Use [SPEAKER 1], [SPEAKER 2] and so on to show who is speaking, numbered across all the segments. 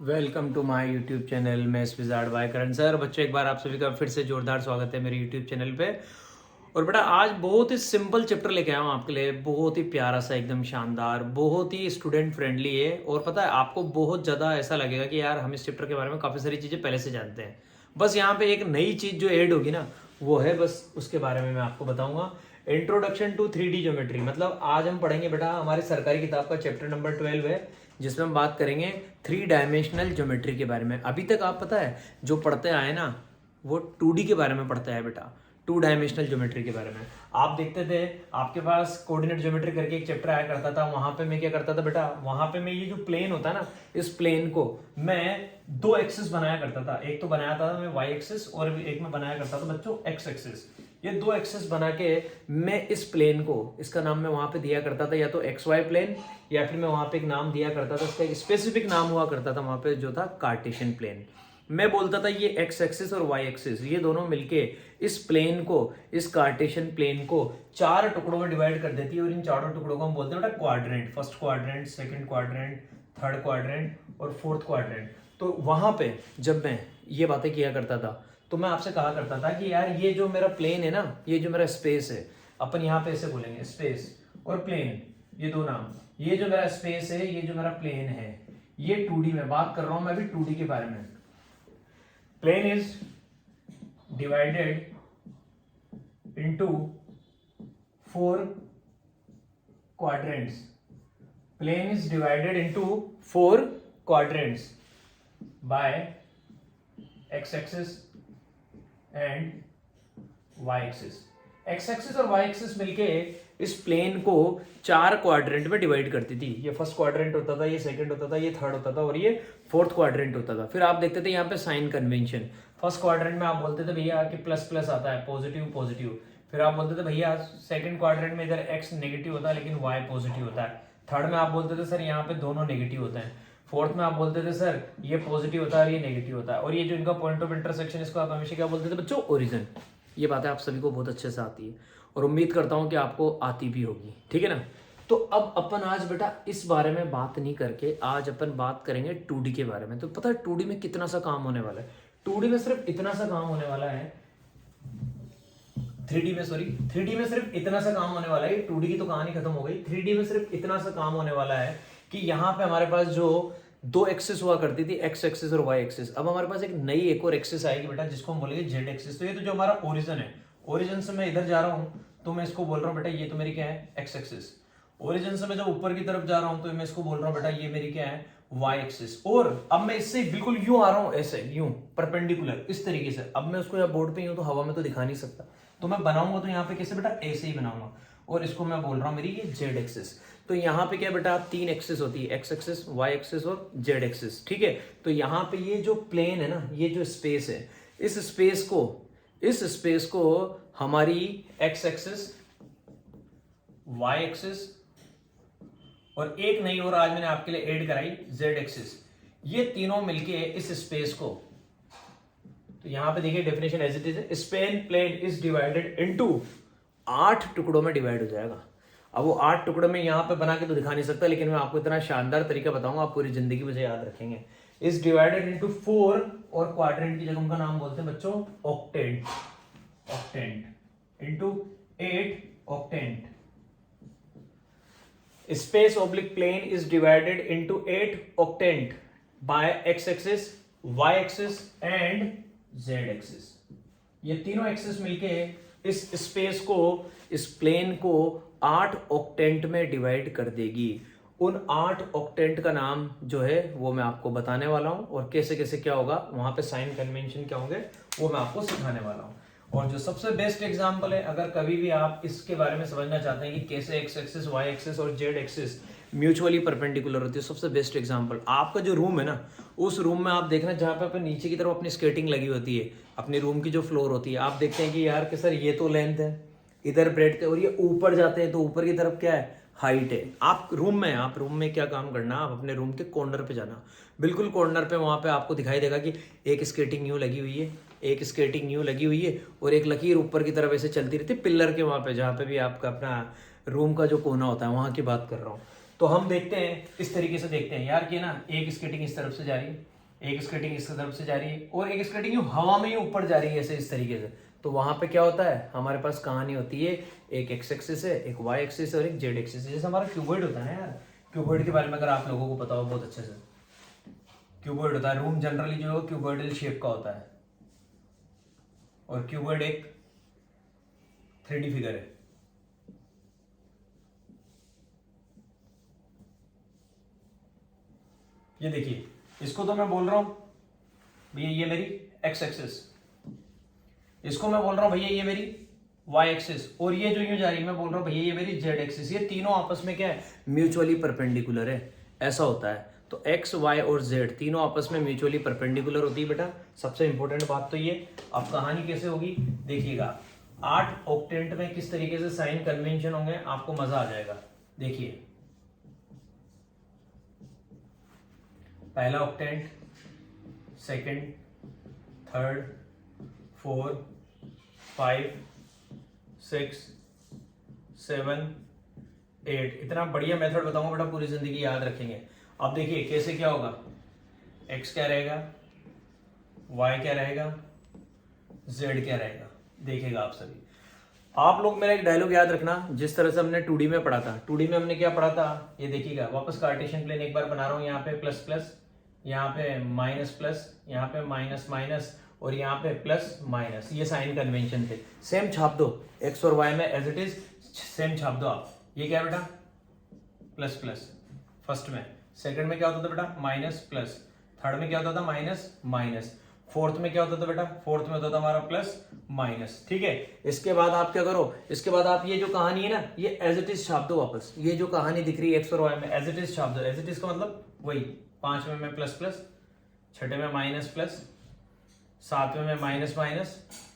[SPEAKER 1] Welcome to my YouTube channel. मैं wizard by Karan sir. बच्चों, एक बार आप सभी का फिर से जोरदार स्वागत है मेरे यूट्यूब चैनल पे। और बेटा, आज बहुत ही सिंपल चैप्टर लेके आया हूँ आपके लिए। बहुत ही प्यारा सा, एकदम शानदार, बहुत ही स्टूडेंट फ्रेंडली है। और पता है, आपको बहुत ज़्यादा ऐसा लगेगा कि यार हम इस चैप्टर के बारे में काफ़ी सारी चीज़ें पहले से जानते हैं। बस यहाँ पे एक नई चीज़ जो ऐड होगी ना, वो है, बस उसके बारे में मैं आपको बताऊंगा। Introduction to 3D geometry. मतलब आज हम पढ़ेंगे बेटा, हमारी सरकारी किताब का चैप्टर नंबर 12 है, जिसमें हम बात करेंगे 3 डायमेंशनल ज्योमेट्री के बारे में। अभी तक आप पता है जो पढ़ते आए ना, वो 2D के बारे में पढ़ते हैं बेटा, 2 डायमेंशनल ज्योमेट्री के बारे में। आप देखते थे आपके पास कोऑर्डिनेट ज्योमेट्री करके एक चैप्टर आया करता था। वहां पे मैं क्या करता था बेटा, वहां पे मैं ये जो प्लेन होता है ना, इस प्लेन को मैं 2 एक्सिस बनाया करता था। एक तो बनाया था मैं वाई एक्सिस, और एक में बनाया करता था बच्चों एक्स एक्सिस। ये 2 एक्सिस बना के मैं इस प्लेन को, इसका नाम मैं वहां पे दिया करता था या तो एक्स वाई प्लेन, या फिर मैं वहां पे एक नाम दिया करता था, इसका एक स्पेसिफिक नाम हुआ करता था वहां पे, जो था कार्टेशियन प्लेन। मैं बोलता था ये एक्स एक्सिस और वाई एक्सिस, ये दोनों मिलके इस प्लेन को, इस कार्टेशियन प्लेन को 4 टुकड़ों में डिवाइड कर देती है। और इन चारों टुकड़ों को हम बोलते हैं बेटा quadrant. First quadrant, second quadrant, third quadrant और फोर्थ क्वाड्रेंट। तो वहां पे जब मैं ये बातें किया करता था, तो मैं आपसे कहा करता था कि यार ये जो मेरा प्लेन है ना, ये जो मेरा स्पेस है, अपन यहाँ पे ऐसे बोलेंगे स्पेस और प्लेन, ये दो नाम। ये जो मेरा स्पेस है, ये जो मेरा प्लेन है, ये 2D में बात कर रहा हूं मैं अभी 2D के बारे में। Plane is divided into 4 quadrants. Plane is divided into 4 quadrants by x-axis and y-axis. x-axis और y-axis मिलके इस प्लेन को 4 क्वाड्रेंट में डिवाइड करती थी। ये फर्स्ट क्वाड्रेंट होता था, ये सेकंड होता था, ये थर्ड होता था और ये फोर्थ क्वाड्रेंट होता था। फिर आप देखते थे यहाँ पे साइन कन्वेंशन। फर्स्ट क्वाड्रेंट में आप बोलते थे भैया कि प्लस प्लस आता है, पॉजिटिव पॉजिटिव। फिर आप बोलते थे भैया सेकंड क्वाड्रेंट में इधर x नेगेटिव होता है लेकिन y पॉजिटिव होता है। थर्ड में आप बोलते थे सर यहाँ पे दोनों नेगेटिव होते हैं। फोर्थ में आप बोलते थे सर ये पॉजिटिव होता है और ये नेगेटिव होता है। और ये जो इनका पॉइंट ऑफ इंटरसेक्शन, इसको आप हमेशा क्या बोलते थे बच्चों, ओरिजिन। ये बातें आप सभी को बहुत अच्छे से आती है और उम्मीद करता हूं कि आपको आती भी होगी, ठीक है ना। तो अब अपन आज बेटा इस बारे में बात नहीं करके आज अपन बात करेंगे 2D के बारे में। तो पता है 2D में कितना सा काम होने वाला है। 2D में सिर्फ इतना सा काम होने वाला है, 3D में सॉरी, 3D में सिर्फ इतना सा काम होने वाला है। 2D की तो कहानी खत्म हो गई। 3D में सिर्फ इतना सा काम होने वाला है कि यहाँ पे हमारे पास जो 2 एक्सिस हुआ करती थी, एक्स एक्सिस और वाई एक्सिस, अब हमारे पास एक नई एक और एक्सिस आएगी बेटा, जिसको हम बोलेंगे जेड एक्सिस। तो ये तो जो हमारा ओरिजिन है, ओरिजिन से मैं इधर जा रहा हूँ तो मैं इसको बोल रहा हूँ बेटा ये तो मेरी क्या है, एक्स एक्सिस। ओरिजिन से मैं जब ऊपर की तरफ जा रहा हूँ तो मैं इसको बोल रहा हूँ बेटा ये मेरी क्या है, वाई एक्सिस। और अब मैं इससे बिल्कुल यूं आ रहा हूँ, ऐसे यूं परपेंडिकुलर इस तरीके से। अब मैं उसको यहाँ बोर्ड पे यूं तो हवा में तो दिखा नहीं सकता, तो मैं बनाऊंगा तो यहाँ पे कैसे बेटा, ऐसे ही बनाऊंगा। और इसको मैं बोल रहा हूँ मेरी ये जेड एक्सिस। तो यहाँ पे क्या बेटा, 3 एक्सिस होती है, एक्स एक्सिस, वाई एक्सिस और जेड एक्सिस, ठीक है। तो यहाँ पे ये जो प्लेन है ना, ये जो स्पेस है, इस स्पेस को हमारी एक्स एक्सिस, वाई एक्सिस और एक नई और आज मैंने आपके लिए ऐड कराई जेड एक्सिस, ये तीनों मिलके इस स्पेस को, तो यहां पे देखिए definition as it is, space plane is divided into 8 टुकड़ों में डिवाइड हो जाएगा। अब वो 8 टुकड़ों में यहां पे बना के तो दिखा नहीं सकता, लेकिन मैं आपको इतना शानदार तरीका बताऊंगा, आप पूरी जिंदगी मुझे याद रखेंगे। इज डिवाइडेड इनटू 4 और क्वाड्रेंट की जगह उनका नाम बोलते हैं बच्चों octant, octant into 8 octant. Space oblique plane is divided into 8 octant by x-axis, y-axis and z-axis. ये तीनों एक्सिस मिलके इस स्पेस को, इस प्लेन को 8 ऑक्टेंट में डिवाइड कर देगी। उन 8 ऑक्टेंट का नाम जो है वो मैं आपको बताने वाला हूं, और कैसे कैसे क्या होगा, वहां पे साइन कन्वेंशन क्या होंगे वो मैं आपको सिखाने वाला हूं। और जो सबसे बेस्ट एग्जांपल है, अगर कभी भी आप इसके बारे में समझना चाहते हैं कि कैसे एक्स एक्सिस, वाई एक्सिस और जेड एक्सिस म्यूचुअली परपेंडिकुलर होती है, सबसे बेस्ट एग्जांपल आपका जो रूम है ना, उस रूम में आप देखना जहां पे अपन नीचे की तरफ अपनी स्केटिंग लगी होती है, अपनी रूम की जो फ्लोर होती है, आप देखते हैं कि यार कि सर ये तो लेंथ है, इधर ब्रेड थे, और ये ऊपर जाते हैं तो ऊपर की तरफ क्या है, हाइट है। आप रूम में क्या काम करना, आप अपने रूम के कॉर्नर पे जाना, बिल्कुल कॉर्नर पे, वहां पे आपको दिखाई देगा कि एक स्केटिंग यूं लगी हुई है, एक स्केटिंग यूं लगी हुई है, और एक लकीर ऊपर की तरफ ऐसे चलती रहती है पिलर के वहां पे, जहाँ पे भी आपका अपना रूम का जो कोना होता है, वहां की बात कर रहा हूँ। तो हम देखते हैं इस तरीके से देखते हैं यार कि ना एक स्केटिंग इस तरफ से जा रही है, एक स्केटिंग इस तरफ से जा रही है और एक स्केटिंग हवा में ही ऊपर जा रही है ऐसे इस तरीके से। तो वहां पे क्या होता है, हमारे पास कहानी होती है एक एक्स एक्सिस है, एक वाई एक्सिस है और एक जेड एक्सिस है। जैसे हमारा क्यूबॉइड होता है ना यार, क्यूबॉइड के बारे में अगर आप लोगों को पता हो बहुत अच्छे से, क्यूबॉइड होता है रूम जनरली जो है क्यूबॉइडल शेप का होता है और क्यूबॉइड एक 3D फिगर है। ये देखिए, इसको तो मैं बोल रहा हूं भैया ये मेरी एक्स एक्सिस, इसको मैं बोल रहा हूं भैया ये मेरी वाई एक्सिस, और ये जो यूं जा रही है मैं बोल रहा हूं भैया ये मेरी जेड एक्सिस। ये तीनों आपस में क्या है, म्यूचुअली परपेंडिकुलर है, ऐसा होता है। तो एक्स वाई और जेड तीनों आपस में म्यूचुअली परपेंडिकुलर होती है बेटा। सबसे इंपॉर्टेंट बात तो ये। अब कहानी कैसे होगी देखिएगा, 8 ऑक्टेंट में किस तरीके से साइन कन्वेंशन होंगे, आपको मजा आ जाएगा। देखिए पहला ऑक्टेंट, सेकंड, थर्ड, 4, 5, 6, 7, 8। इतना बढ़िया मेथड बताऊंगा बेटा, पूरी जिंदगी याद रखेंगे। अब देखिए कैसे क्या होगा, x क्या रहेगा, y क्या रहेगा, z क्या रहेगा। देखिएगा आप सभी, आप लोग मेरा एक डायलॉग याद रखना, जिस तरह से हमने 2D में पढ़ा था। 2D में हमने क्या पढ़ा था, ये देखिएगा, वापस कार्टेशियन प्लेन एक बार बना रहा हूं। यहाँ पे प्लस प्लस, यहाँ पे माइनस प्लस, यहाँ पे माइनस माइनस और यहाँ पे प्लस माइनस। ये साइन कन्वेंशन थे, सेम छाप दो x और y में एज इट इज, सेम छाप दो आप। ये क्या बेटा, प्लस प्लस फर्स्ट में, सेकंड में क्या होता था बेटा माइनस प्लस, थर्ड में क्या होता था माइनस माइनस, फोर्थ में क्या होता था बेटा, फोर्थ में होता था हमारा प्लस माइनस। ठीक है, इसके बाद आप क्या करो, इसके बाद आप ये जो कहानी है ना ये एज इट इज छाप दो वापस। ये जो कहानी दिख रही है एक्स और वाई में एज इट इज छाप दो। एज इट इज का मतलब वही, 5वें में प्लस प्लस, 6ठे में माइनस प्लस, 7वें में माइनस माइनस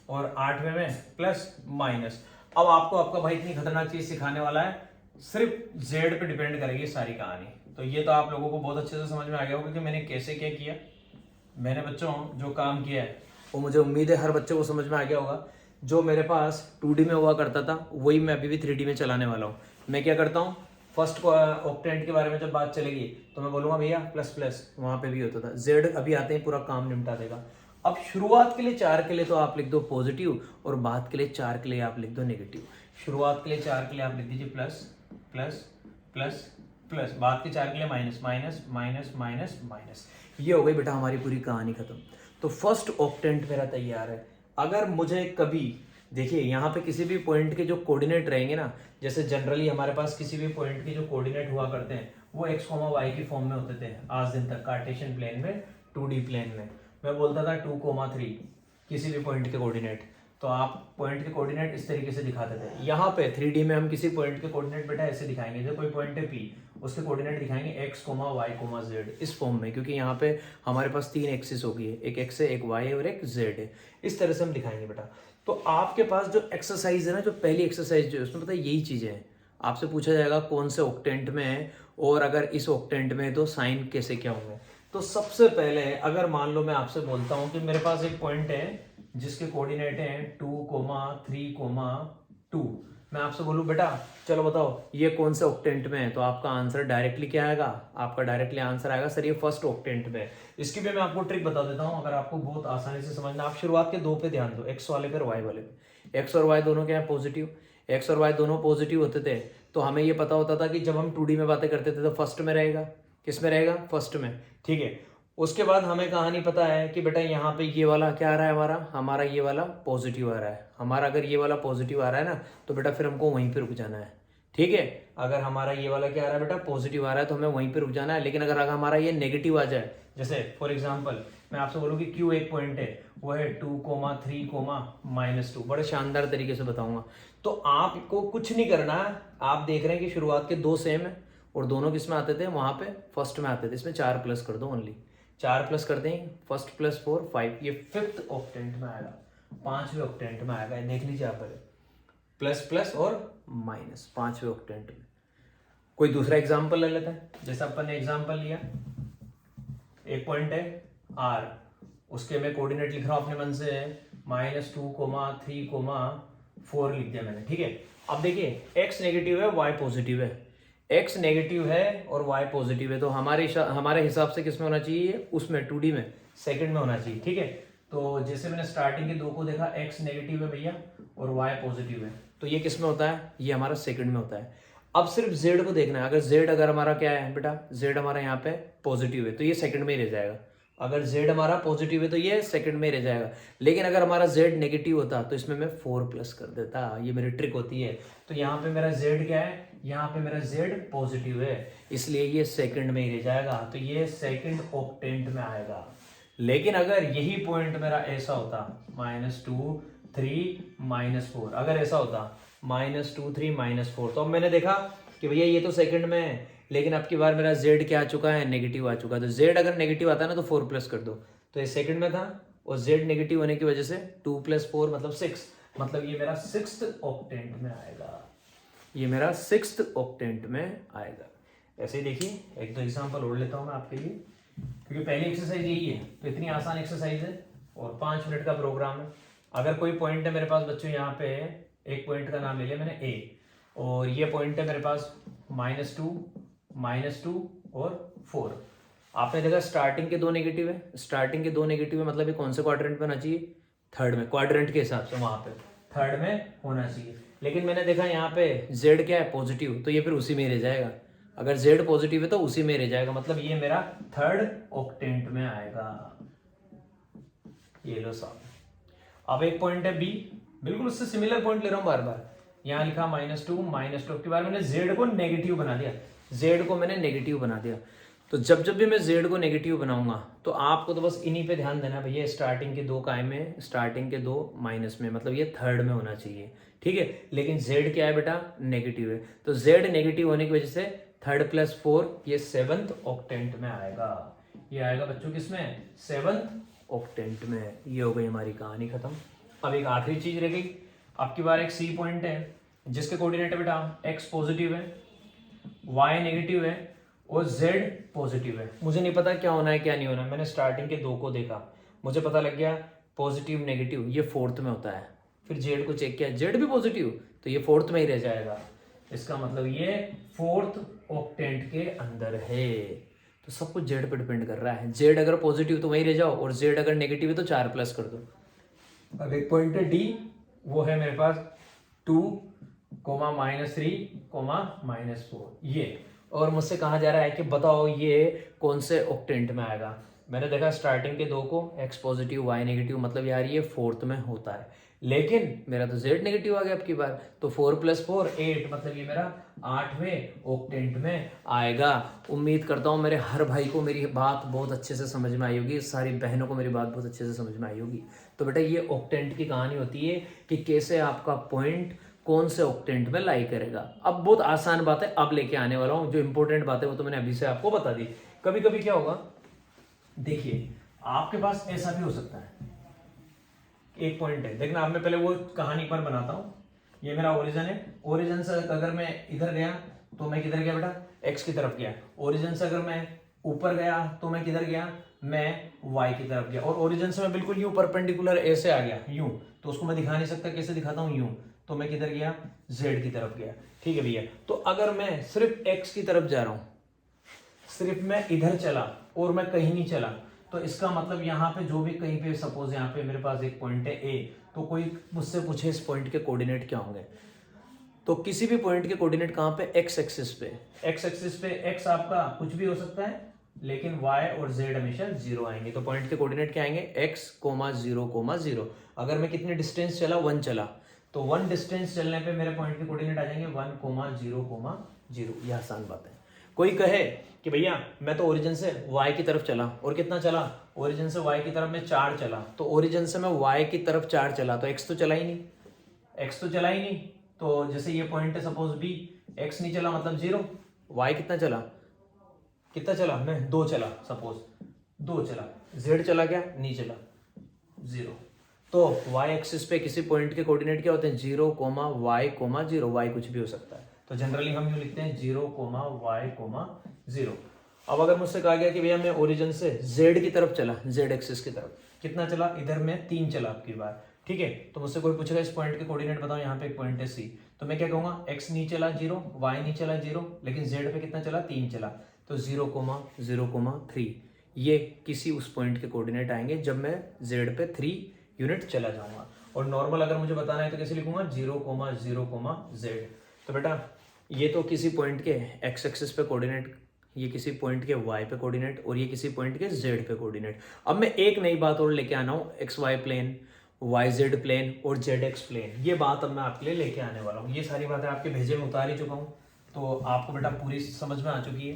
[SPEAKER 1] और 8वें में प्लस माइनस। अब आपको आपका भाई इतनी खतरनाक चीज सिखाने वाला है, सिर्फ जेड पे डिपेंड करेगी सारी कहानी। तो ये तो आप लोगों को बहुत अच्छे से समझ में आ गया होगा कि मैंने कैसे क्या किया। मैंने बच्चों जो काम किया है वो मुझे उम्मीद है हर बच्चे को समझ में आ गया होगा। जो मेरे पास 2D में हुआ करता था वही मैं अभी भी 3D में चलाने वाला हूँ। मैं क्या करता हूँ, फर्स्ट ऑक्टेंट के बारे में जब बात चलेगी तो मैं बोलूंगा भैया प्लस प्लस, वहां पे भी होता था। जेड अभी आते ही पूरा काम निपटा देगा। अब शुरुआत के लिए 4 के लिए तो आप लिख दो पॉजिटिव और बाद के लिए 4 के लिए आप लिख दो नेगेटिव। शुरुआत के लिए 4 के लिए आप लिख दीजिए प्लस प्लस प्लस प्लस, बाद के 4 के लिए minus minus minus minus minus. ये हो गई बेटा हमारी पूरी कहानी खत्म। तो फर्स्ट ऑक्टेंट मेरा तैयार है। अगर मुझे कभी देखिए यहाँ पे किसी भी पॉइंट के जो कोऑर्डिनेट रहेंगे ना, जैसे जनरली हमारे पास किसी भी पॉइंट के जो कोऑर्डिनेट हुआ करते हैं वो x, y की फॉर्म में होते थे आज दिन तक, कार्टेशियन प्लेन में, 2D प्लेन में। मैं बोलता था 2, 3 किसी भी पॉइंट के कोऑर्डिनेट, तो आप पॉइंट के कोऑर्डिनेट इस तरीके से दिखाते थे। यहाँ पे 3D में हम किसी पॉइंट के कोऑर्डिनेट बेटा ऐसे दिखाएंगे, जैसे कोई पॉइंट है P, उसके कोऑर्डिनेट दिखाएंगे x, y, z इस फॉर्म में, क्योंकि यहाँ पे हमारे पास 3 एक्सिस होगी, एक x है, एक y है और एक z है। इस तरह से हम दिखाएंगे बेटा। तो आपके पास जो एक्सरसाइज है ना, जो पहली एक्सरसाइज जो है उसमें पता है यही चीजें हैं। आपसे पूछा जाएगा कौन से ऑक्टेंट में है और अगर इस ऑक्टेंट में तो साइन कैसे क्या होंगे। तो सबसे पहले अगर मान लो मैं आपसे बोलता हूं कि मेरे पास एक पॉइंट है जिसके कोऑर्डिनेट हैं 2, 3, 2, मैं आपसे बोलूं बेटा चलो बताओ ये कौन से ऑक्टेंट में है, तो आपका आंसर डायरेक्टली क्या आएगा, आपका डायरेक्टली आंसर आएगा सर ये फर्स्ट ऑक्टेंट में है। इसकी भी मैं आपको ट्रिक बता देता हूं, अगर आपको बहुत आसानी से समझना। आप शुरुआत के 2 पे ध्यान दो, एक्स वाले पे और वाई वाले पे। एक्स और वाई दोनों क्या है पॉजिटिव, एक्स और वाई दोनों पॉजिटिव होते थे, तो हमें ये पता होता था कि जब हम 2D में बातें करते थे तो फर्स्ट में रहेगा, किस में रहेगा, फर्स्ट में। ठीक है, उसके बाद हमें कहानी पता है कि बेटा यहाँ पे ये वाला क्या आ रहा है, हमारा ये वाला पॉजिटिव आ रहा है। हमारा अगर ये वाला पॉजिटिव आ रहा है ना तो बेटा फिर हमको वहीं पे रुक जाना है। ठीक है, अगर हमारा ये वाला क्या आ रहा है बेटा पॉजिटिव आ रहा है तो हमें वहीं पे रुक जाना है। लेकिन अगर हमारा ये नेगेटिव आ जाए, जैसे फॉर एग्जांपल मैं आपसे बोलूँ कि Q एक पॉइंट है, वो है 2, 3, -2, बड़े शानदार तरीके से बताऊंगा। तो आपको कुछ नहीं करना, आप देख रहे हैं कि शुरुआत के 2 सेम है और दोनों किस में आते थे, वहां पे फर्स्ट में आते थे। इसमें 4 प्लस कर दो, ओनली 4 प्लस कर दें, फर्स्ट प्लस 4, 5, ये 5th ऑक्टेंट में आएगा, 5वें ऑक्टेंट में आएगा। देख लीजिए आप पहले, प्लस प्लस और माइनस 5वें ऑक्टेंट में। कोई दूसरा एग्जांपल ले लेते हैं, जैसे अपन ने एग्जांपल लिया, एक पॉइंट है R, उसके मैं कोऑर्डिनेट लिख रहा हूं अपने मन से, -2, 3, 4 लिख दिया मैंने। ठीक है, अब देखिए x नेगेटिव है, y पॉजिटिव है, x नेगेटिव है और y पॉजिटिव है, तो हमारे हिसाब से किस में होना चाहिए, उसमें 2D में सेकंड में होना चाहिए। ठीक है, तो जैसे मैंने स्टार्टिंग के दो को देखा, x नेगेटिव है भैया और y पॉजिटिव है, तो ये किस में होता है, ये हमारा सेकंड में होता है। अब सिर्फ z को देखना है, अगर हमारा क्या है बेटा, z हमारा यहाँ पे पॉजिटिव है तो ये सेकंड में ही रह जाएगा। अगर z हमारा पॉजिटिव है तो ये सेकंड में ही रह जाएगा। लेकिन अगर हमारा z नेगेटिव होता तो इसमें मैं 4 प्लस कर देता, ये मेरी ट्रिक होती है। तो यहाँ पे मेरा z क्या है, यहाँ पे मेरा z पॉजिटिव है, इसलिए ये सेकंड में ही रह जाएगा, तो ये सेकंड ऑक्टेंट में आएगा। लेकिन अगर यही पॉइंट मेरा ऐसा होता -2 3 -4, अगर ऐसा होता -2 3 -4, तो अब मैंने देखा कि भैया ये तो सेकंड में है, लेकिन अब की बार मेरा z क्या आ चुका है, नेगेटिव आ चुका है। तो z अगर नेगेटिव आता है ना तो 4 प्लस कर दो, तो ये सेकंड में था और z नेगेटिव होने की वजह से 2 + 4 मतलब 6, मतलब ये मेरा 6th ऑक्टेंट में आएगा, ये मेरा 6th ऑक्टेंट में आएगा। ऐसे ही देखिए एक दो एग्जांपल और लेता हूं मैं आपके लिए, क्योंकि पहली एक्सरसाइज यही है, तो इतनी आसान एक्सरसाइज है और 5 मिनट का प्रोग्राम है। अगर कोई पॉइंट है मेरे पास बच्चों, यहाँ पे एक पॉइंट का नाम ले लिया मैंने A, और ये पॉइंट है मेरे पास -2 और 4। आपने देखा स्टार्टिंग के दो नेगेटिव है, मतलब ये कौन से क्वाड्रेंट में होना चाहिए, थर्ड में, क्वाड्रेंट के हिसाब से वहां पे थर्ड में होना चाहिए। लेकिन मैंने देखा यहाँ पे z क्या है, पॉजिटिव, तो ये फिर उसी में रह जाएगा। अगर z पॉजिटिव है तो उसी में रह जाएगा, मतलब ये मेरा थर्ड ऑक्टेंट में आएगा। ये लो साहब, अब एक पॉइंट है B, बिल्कुल उससे सिमिलर पॉइंट ले रहा हूं बार बार। यहाँ लिखा -2 अब की बार मैंने z को नेगेटिव बना दिया, तो जब भी मैं z को नेगेटिव बनाऊंगा तो आपको तो बस इन्हीं पे ध्यान देना भैया, स्टार्टिंग के दो काय में, स्टार्टिंग के दो माइनस में, मतलब ये थर्ड में होना चाहिए। ठीक है, लेकिन z क्या है बेटा, नेगेटिव है, तो z नेगेटिव होने की वजह से 3 + 4 ये 7th ऑक्टेंट में आएगा। ये आएगा बच्चों किसमें, 7th ऑक्टेंट में। ये हो गई हमारी कहानी खत्म। अब एक आखिरी चीज रह गई, आपकी बार एक C पॉइंट है जिसके कोऑर्डिनेट है बेटा x पॉजिटिव है, y नेगेटिव है और z पॉजिटिव है। मुझे नहीं पता क्या होना है क्या नहीं होना है, मैंने स्टार्टिंग के दो को देखा, मुझे पता लग गया पॉजिटिव नेगेटिव ये 4th में होता है। फिर z को चेक किया, z भी पॉजिटिव, तो ये 4th में ही रह जाएगा। इसका मतलब ये 4th ऑक्टेंट के अंदर है। तो सब कुछ z पे डिपेंड कर रहा है, z अगर पॉजिटिव तो वहीं रह जाओ, और z अगर नेगेटिव है तो 4 प्लस कर दो। अब एक पॉइंट है D, वो है मेरे पास 2, -3, -4 ये, और मुझसे कहा जा रहा है कि बताओ ये कौन से ऑक्टेंट में आएगा। मैंने देखा स्टार्टिंग के दो को x पॉजिटिव y नेगेटिव, मतलब यार ये 4th में होता है, लेकिन मेरा तो z नेगेटिव आ गया अब की बार, तो 4 + 4 8, मतलब ये मेरा 8वें ऑक्टेंट में आएगा। उम्मीद करता हूँ मेरे हर भाई को मेरी बात बहुत अच्छे से समझ में आई होगी, सारी बहनों को मेरी बात बहुत अच्छे से समझ में आई होगी। तो बेटा ये ऑक्टेंट की कहानी होती है कि कैसे आपका पॉइंट कौन से ऑक्टेंट में लाई करेगा। अब बहुत आसान बात है, अब लेके आने वाला हूं, जो इंपॉर्टेंट बात है वो तो मैंने अभी से आपको बता दी। कभी कभी क्या होगा, देखिए आपके पास ऐसा भी हो सकता है, एक पॉइंट है, देखना अब मैं पहले वो कहानी पर बनाता हूं। ये मेरा ओरिजिन है, ओरिजिन से अगर मैं इधर गया तो मैं किधर गया बेटा, एक्स की तरफ गया। ओरिजिन से अगर मैं ऊपर गया तो मैं किधर गया, मैं वाई की तरफ गया। और ओरिजिन से मैं बिल्कुल यूं परपेंडिकुलर ऐसे आ गया यूं, तो उसको मैं दिखा नहीं सकता, कैसे दिखाता हूं, यूं, तो मैं किधर गया, जेड की तरफ गया। ठीक है भैया, तो अगर मैं सिर्फ एक्स की तरफ जा रहा हूं, सिर्फ मैं इधर चला और मैं कहीं नहीं चला, तो इसका मतलब यहाँ पे जो भी कहीं पे, सपोज यहाँ पे मेरे पास एक पॉइंट है ए, तो कोई मुझसे पूछे इस पॉइंट के कोऑर्डिनेट क्या होंगे, तो किसी भी पॉइंट के कोऑर्डिनेट कहाँ पे, एक्स एक्सिस पे। एक्स एक्सिस पे एक्स आपका कुछ भी हो सकता है, लेकिन y और z हमेशा 0 आएंगे। तो पॉइंट के कोऑर्डिनेट क्या आएंगे, x, 0, 0। अगर मैं कितने डिस्टेंस चला, 1 चला, तो 1 डिस्टेंस चलने पे मेरे पॉइंट के कोऑर्डिनेट आ जाएंगे 1, 0, 0। यह आसान बात है। कोई कहे कि भैया मैं तो ओरिजिन से y की तरफ चला, और कितना चला, ओरिजिन से y की तरफ में 4 चला, तो ओरिजिन से मैं y की तरफ 4 चला, तो x तो चला ही नहीं, x तो चला ही नहीं। तो जैसे ये पॉइंट है सपोज b, x नहीं चला मतलब 0, y कितना चला, मैं 2 चला, सपोज 2 चला, z चला क्या, नहीं चला, 0। तो y एक्सिस पे किसी पॉइंट के कोऑर्डिनेट क्या होते हैं, 0, y, 0। y कुछ भी हो सकता है, तो जनरली हम यूं लिखते हैं 0, y, 0। अब अगर मुझसे कहा गया कि भैया मैं ओरिजिन से z की तरफ चला, z एक्सिस की तरफ, कितना चला, इधर में 3 चला आपकी बार, ठीक है। तो मुझसे कोई पूछेगा इस पॉइंट के कोऑर्डिनेट बताओ, यहाँ पे एक पॉइंट है सी, तो मैं क्या कहूंगा, एक्स नहीं चला 0, वाई नहीं चला 0, लेकिन जेड पे कितना चला, 3 चला, तो 0,0,3 ये किसी उस पॉइंट के कोऑर्डिनेट आएंगे जब मैं जेड पे 3 यूनिट चला जाऊंगा। और नॉर्मल अगर मुझे बताना है तो कैसे लिखूंगा, 0,0,z। तो बेटा ये तो किसी पॉइंट के एक्स एक्सिस पे कोऑर्डिनेट, ये किसी पॉइंट के वाई पे कोऑर्डिनेट, और ये किसी पॉइंट के जेड पे कोऑर्डिनेट। अब मैं एक नई बात और लेके आना हूँ, X Y plane, Y Z plane और जेड एक्स प्लेन, ये बात अब मैं आपके लिए लेके आने वाला हूँ। ये सारी बातें आपके भेजे में उतार ही चुका हूँ, तो आपको बेटा पूरी समझ में आ चुकी है।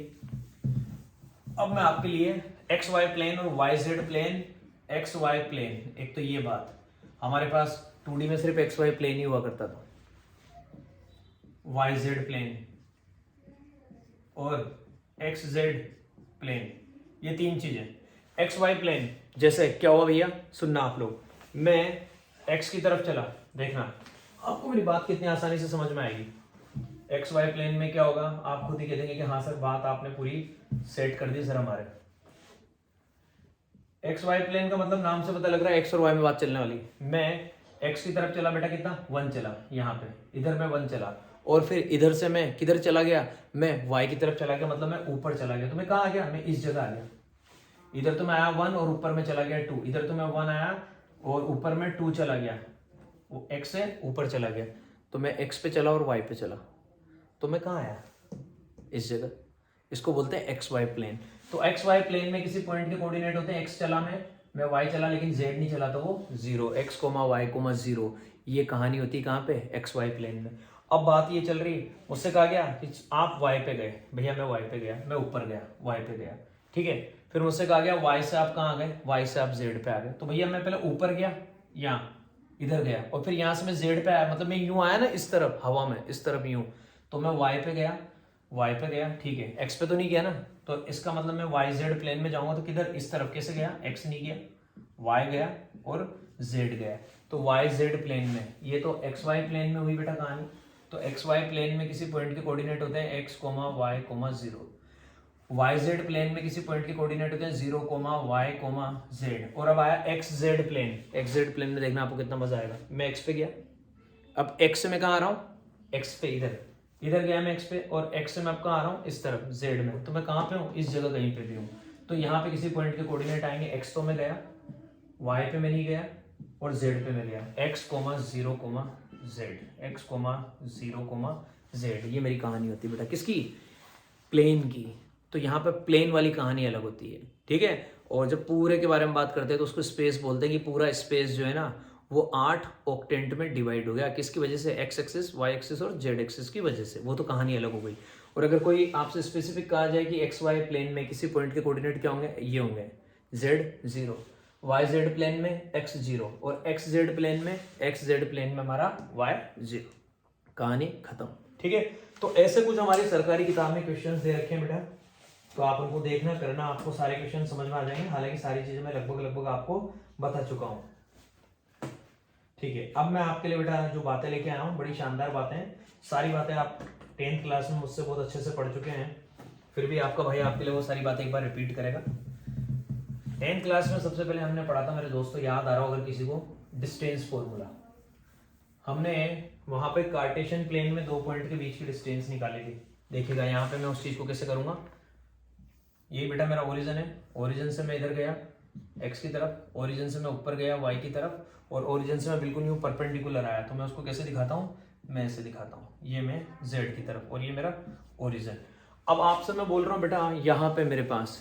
[SPEAKER 1] अब मैं आपके लिए एक्स वाई प्लेन और Y Z plane, X Y plane, एक तो ये बात हमारे पास 2D में सिर्फ एक्स वाई प्लेन ही हुआ करता था, वाई जेड प्लेन और एक्स जेड प्लेन, ये 3 चीजें। एक्स वाई प्लेन जैसे क्या हुआ भैया, सुनना आप लोग, मैं एक्स की तरफ चला, देखना आपको मेरी बात कितनी आसानी से समझ में आएगी। एक्स वाई प्लेन में क्या होगा, आप खुद ही कह देंगे कि हाँ सर बात आपने पूरी सेट कर दी सर हमारे। एक्स वाई प्लेन का मतलब नाम से पता लग रहा है एक्स और वाई में बात चलने वाली। मैं एक्स की तरफ चला बेटा, कितना 1 चला, यहाँ पे इधर मैं 1 चला, और फिर इधर से मैं किधर चला गया, मैं वाई की तरफ चला गया, मतलब मैं ऊपर चला गया। तो मैं कहाँ आ गया, मैं इस जगह आ गया। इधर तो मैं आया 1 और ऊपर में चला गया 2, इधर तो मैं 1 आया और ऊपर में 2 चला गया, वो x से ऊपर चला गया, तो मैं x पे चला और y पे चला, तो मैं कहाँ आया, इस जगह। इसको बोलते हैं एक्स वाई प्लेन। तो एक्स वाई प्लेन में किसी पॉइंट के कोऑर्डिनेट होते हैं, x चला मैं y चला, लेकिन z नहीं चला, तो वो 0, x, y, 0, ये कहानी होती है कहाँ पे, एक्स वाई प्लेन में। अब बात ये चल रही, मुझसे कहा गया कि आप y पे गए, भैया मैं y पे गया, मैं ऊपर गया, y पे गया, ठीक है। फिर मुझसे कहा गया y से आप कहाँ गए, y से आप z पे आ गए, तो भैया मैं पहले ऊपर गया, यहाँ इधर गया, और फिर यहाँ से मैं z पे आया, मतलब मैं यूं आया ना इस तरफ हवा में, इस तरफ यूं, तो मैं y पे गया, ठीक है, x पे तो नहीं गया ना, तो इसका मतलब मैं y z प्लेन में जाऊंगा तो किधर, इस तरफ, कैसे गया, x नहीं गया, y गया और z गया, तो y z प्लेन में, ये तो x y प्लेन में हुई बेटा कहानी। तो x y प्लेन में किसी पॉइंट के कोऑर्डिनेट होते हैं x, y, 0, Y Z plane में किसी पॉइंट के कोऑर्डिनेट होते हैं 0, y, z। और अब आया एक्स जेड प्लेन में देखना आपको कितना मजा आएगा। मैं एक्स पे गया, अब एक्स से मैं कहाँ आ रहा हूँ, एक्स पे इधर गया मैं एक्स पे, और एक्स से मैं अब कहाँ आ रहा हूँ, इस तरफ जेड में, तो मैं कहाँ पे हूँ, इस जगह कहीं पे भी हूँ। तो यहाँ पे किसी पॉइंट के कोऑर्डिनेट आएंगे, एक्स तो मैं गया, वाई पे मैं नहीं गया, और जेड पे मैं गया, x, 0, z, x, 0, z। ये मेरी कहानी होती है बेटा, किसकी, प्लेन की। तो यहाँ पे प्लेन वाली कहानी अलग होती है, ठीक है। और जब पूरे के बारे में बात करते हैं तो उसको स्पेस बोलते हैं, कि पूरा स्पेस जो है ना वो 8 ऑक्टेंट में डिवाइड हो गया, किसकी वजह से, एक्स एक्सिस, वाई एक्सिस और जेड एक्सिस की वजह से, वो तो कहानी अलग हो गई। और अगर कोई आपसे स्पेसिफिक कहा जाए कि एक्स वाई प्लेन में किसी पॉइंट के कोऑर्डिनेट क्या होंगे, ये होंगे जेड 0, वाई जेड प्लेन में एक्स 0, और एक्स जेड प्लेन में हमारा वाई 0, कहानी खत्म, ठीक है। तो ऐसे कुछ हमारी सरकारी किताब में क्वेश्चंस दे रखे हैं बेटा, तो आप उनको देखना करना, आपको सारे क्वेश्चन समझ में आ जाएंगे। हालांकि सारी चीजें मैं लगभग आपको बता चुका हूँ, ठीक है। अब मैं आपके लिए बेटा जो बातें लेके आया हूँ, बड़ी शानदार बातें, सारी बातें आप 10th क्लास में मुझसे बहुत अच्छे से पढ़ चुके हैं, फिर भी आपका भाई आपके लिए वो सारी बातें एक बार रिपीट करेगा। 10th क्लास में सबसे पहले हमने पढ़ा था, मेरे दोस्तों याद आ रहा हो अगर किसी को, डिस्टेंस फॉर्मूला। हमने वहां पे कार्टेशियन प्लेन में 2 पॉइंट के बीच की डिस्टेंस निकाली थी। देखिएगा यहाँ पे मैं उस चीज को कैसे करूंगा, ये बेटा मेरा ओरिजिन है, ओरिजिन से मैं इधर गया एक्स की तरफ, ओरिजिन से मैं ऊपर गया वाई की तरफ, और ओरिजिन से मैं बिल्कुल यूं परपेंडिकुलर आया, तो मैं उसको कैसे दिखाता हूँ, मैं ऐसे दिखाता हूँ, ये मैं जेड की तरफ और ये मेरा ओरिजिन। अब आपसे मैं बोल रहा हूँ बेटा यहाँ पे मेरे पास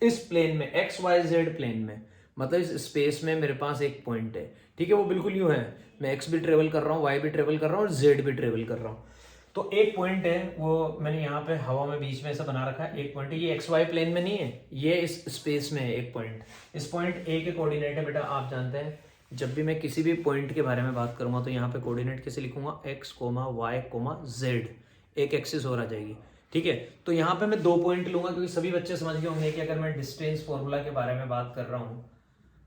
[SPEAKER 1] इस प्लेन में एक्स वाई जेड प्लेन में, मतलब इस स्पेस में मेरे पास एक पॉइंट है, ठीक है, वो बिल्कुल यूं है, मैं एक्स भी ट्रेवल कर रहा हूँ, वाई भी ट्रेवल कर रहा हूँ और जेड भी ट्रेवल कर रहा हूँ। तो एक पॉइंट है, वो मैंने यहाँ पे हवा में बीच में ऐसा बना रखा है, एक पॉइंट है, ये एक्स वाई प्लेन में नहीं है, ये इस स्पेस में है एक पॉइंट। इस पॉइंट ए के कोऑर्डिनेट है बेटा, आप जानते हैं जब भी मैं किसी भी पॉइंट के बारे में बात करूंगा तो यहाँ पे कोऑर्डिनेट कैसे लिखूंगा, एक्स, वाई, जेड, एक एक्सिस और आ जाएगी, ठीक है। तो यहाँ पे मैं 2 पॉइंट लूंगा, क्योंकि सभी बच्चे समझ गए होंगे कि अगर मैं डिस्टेंस फॉर्मूला के बारे में बात कर रहा हूँ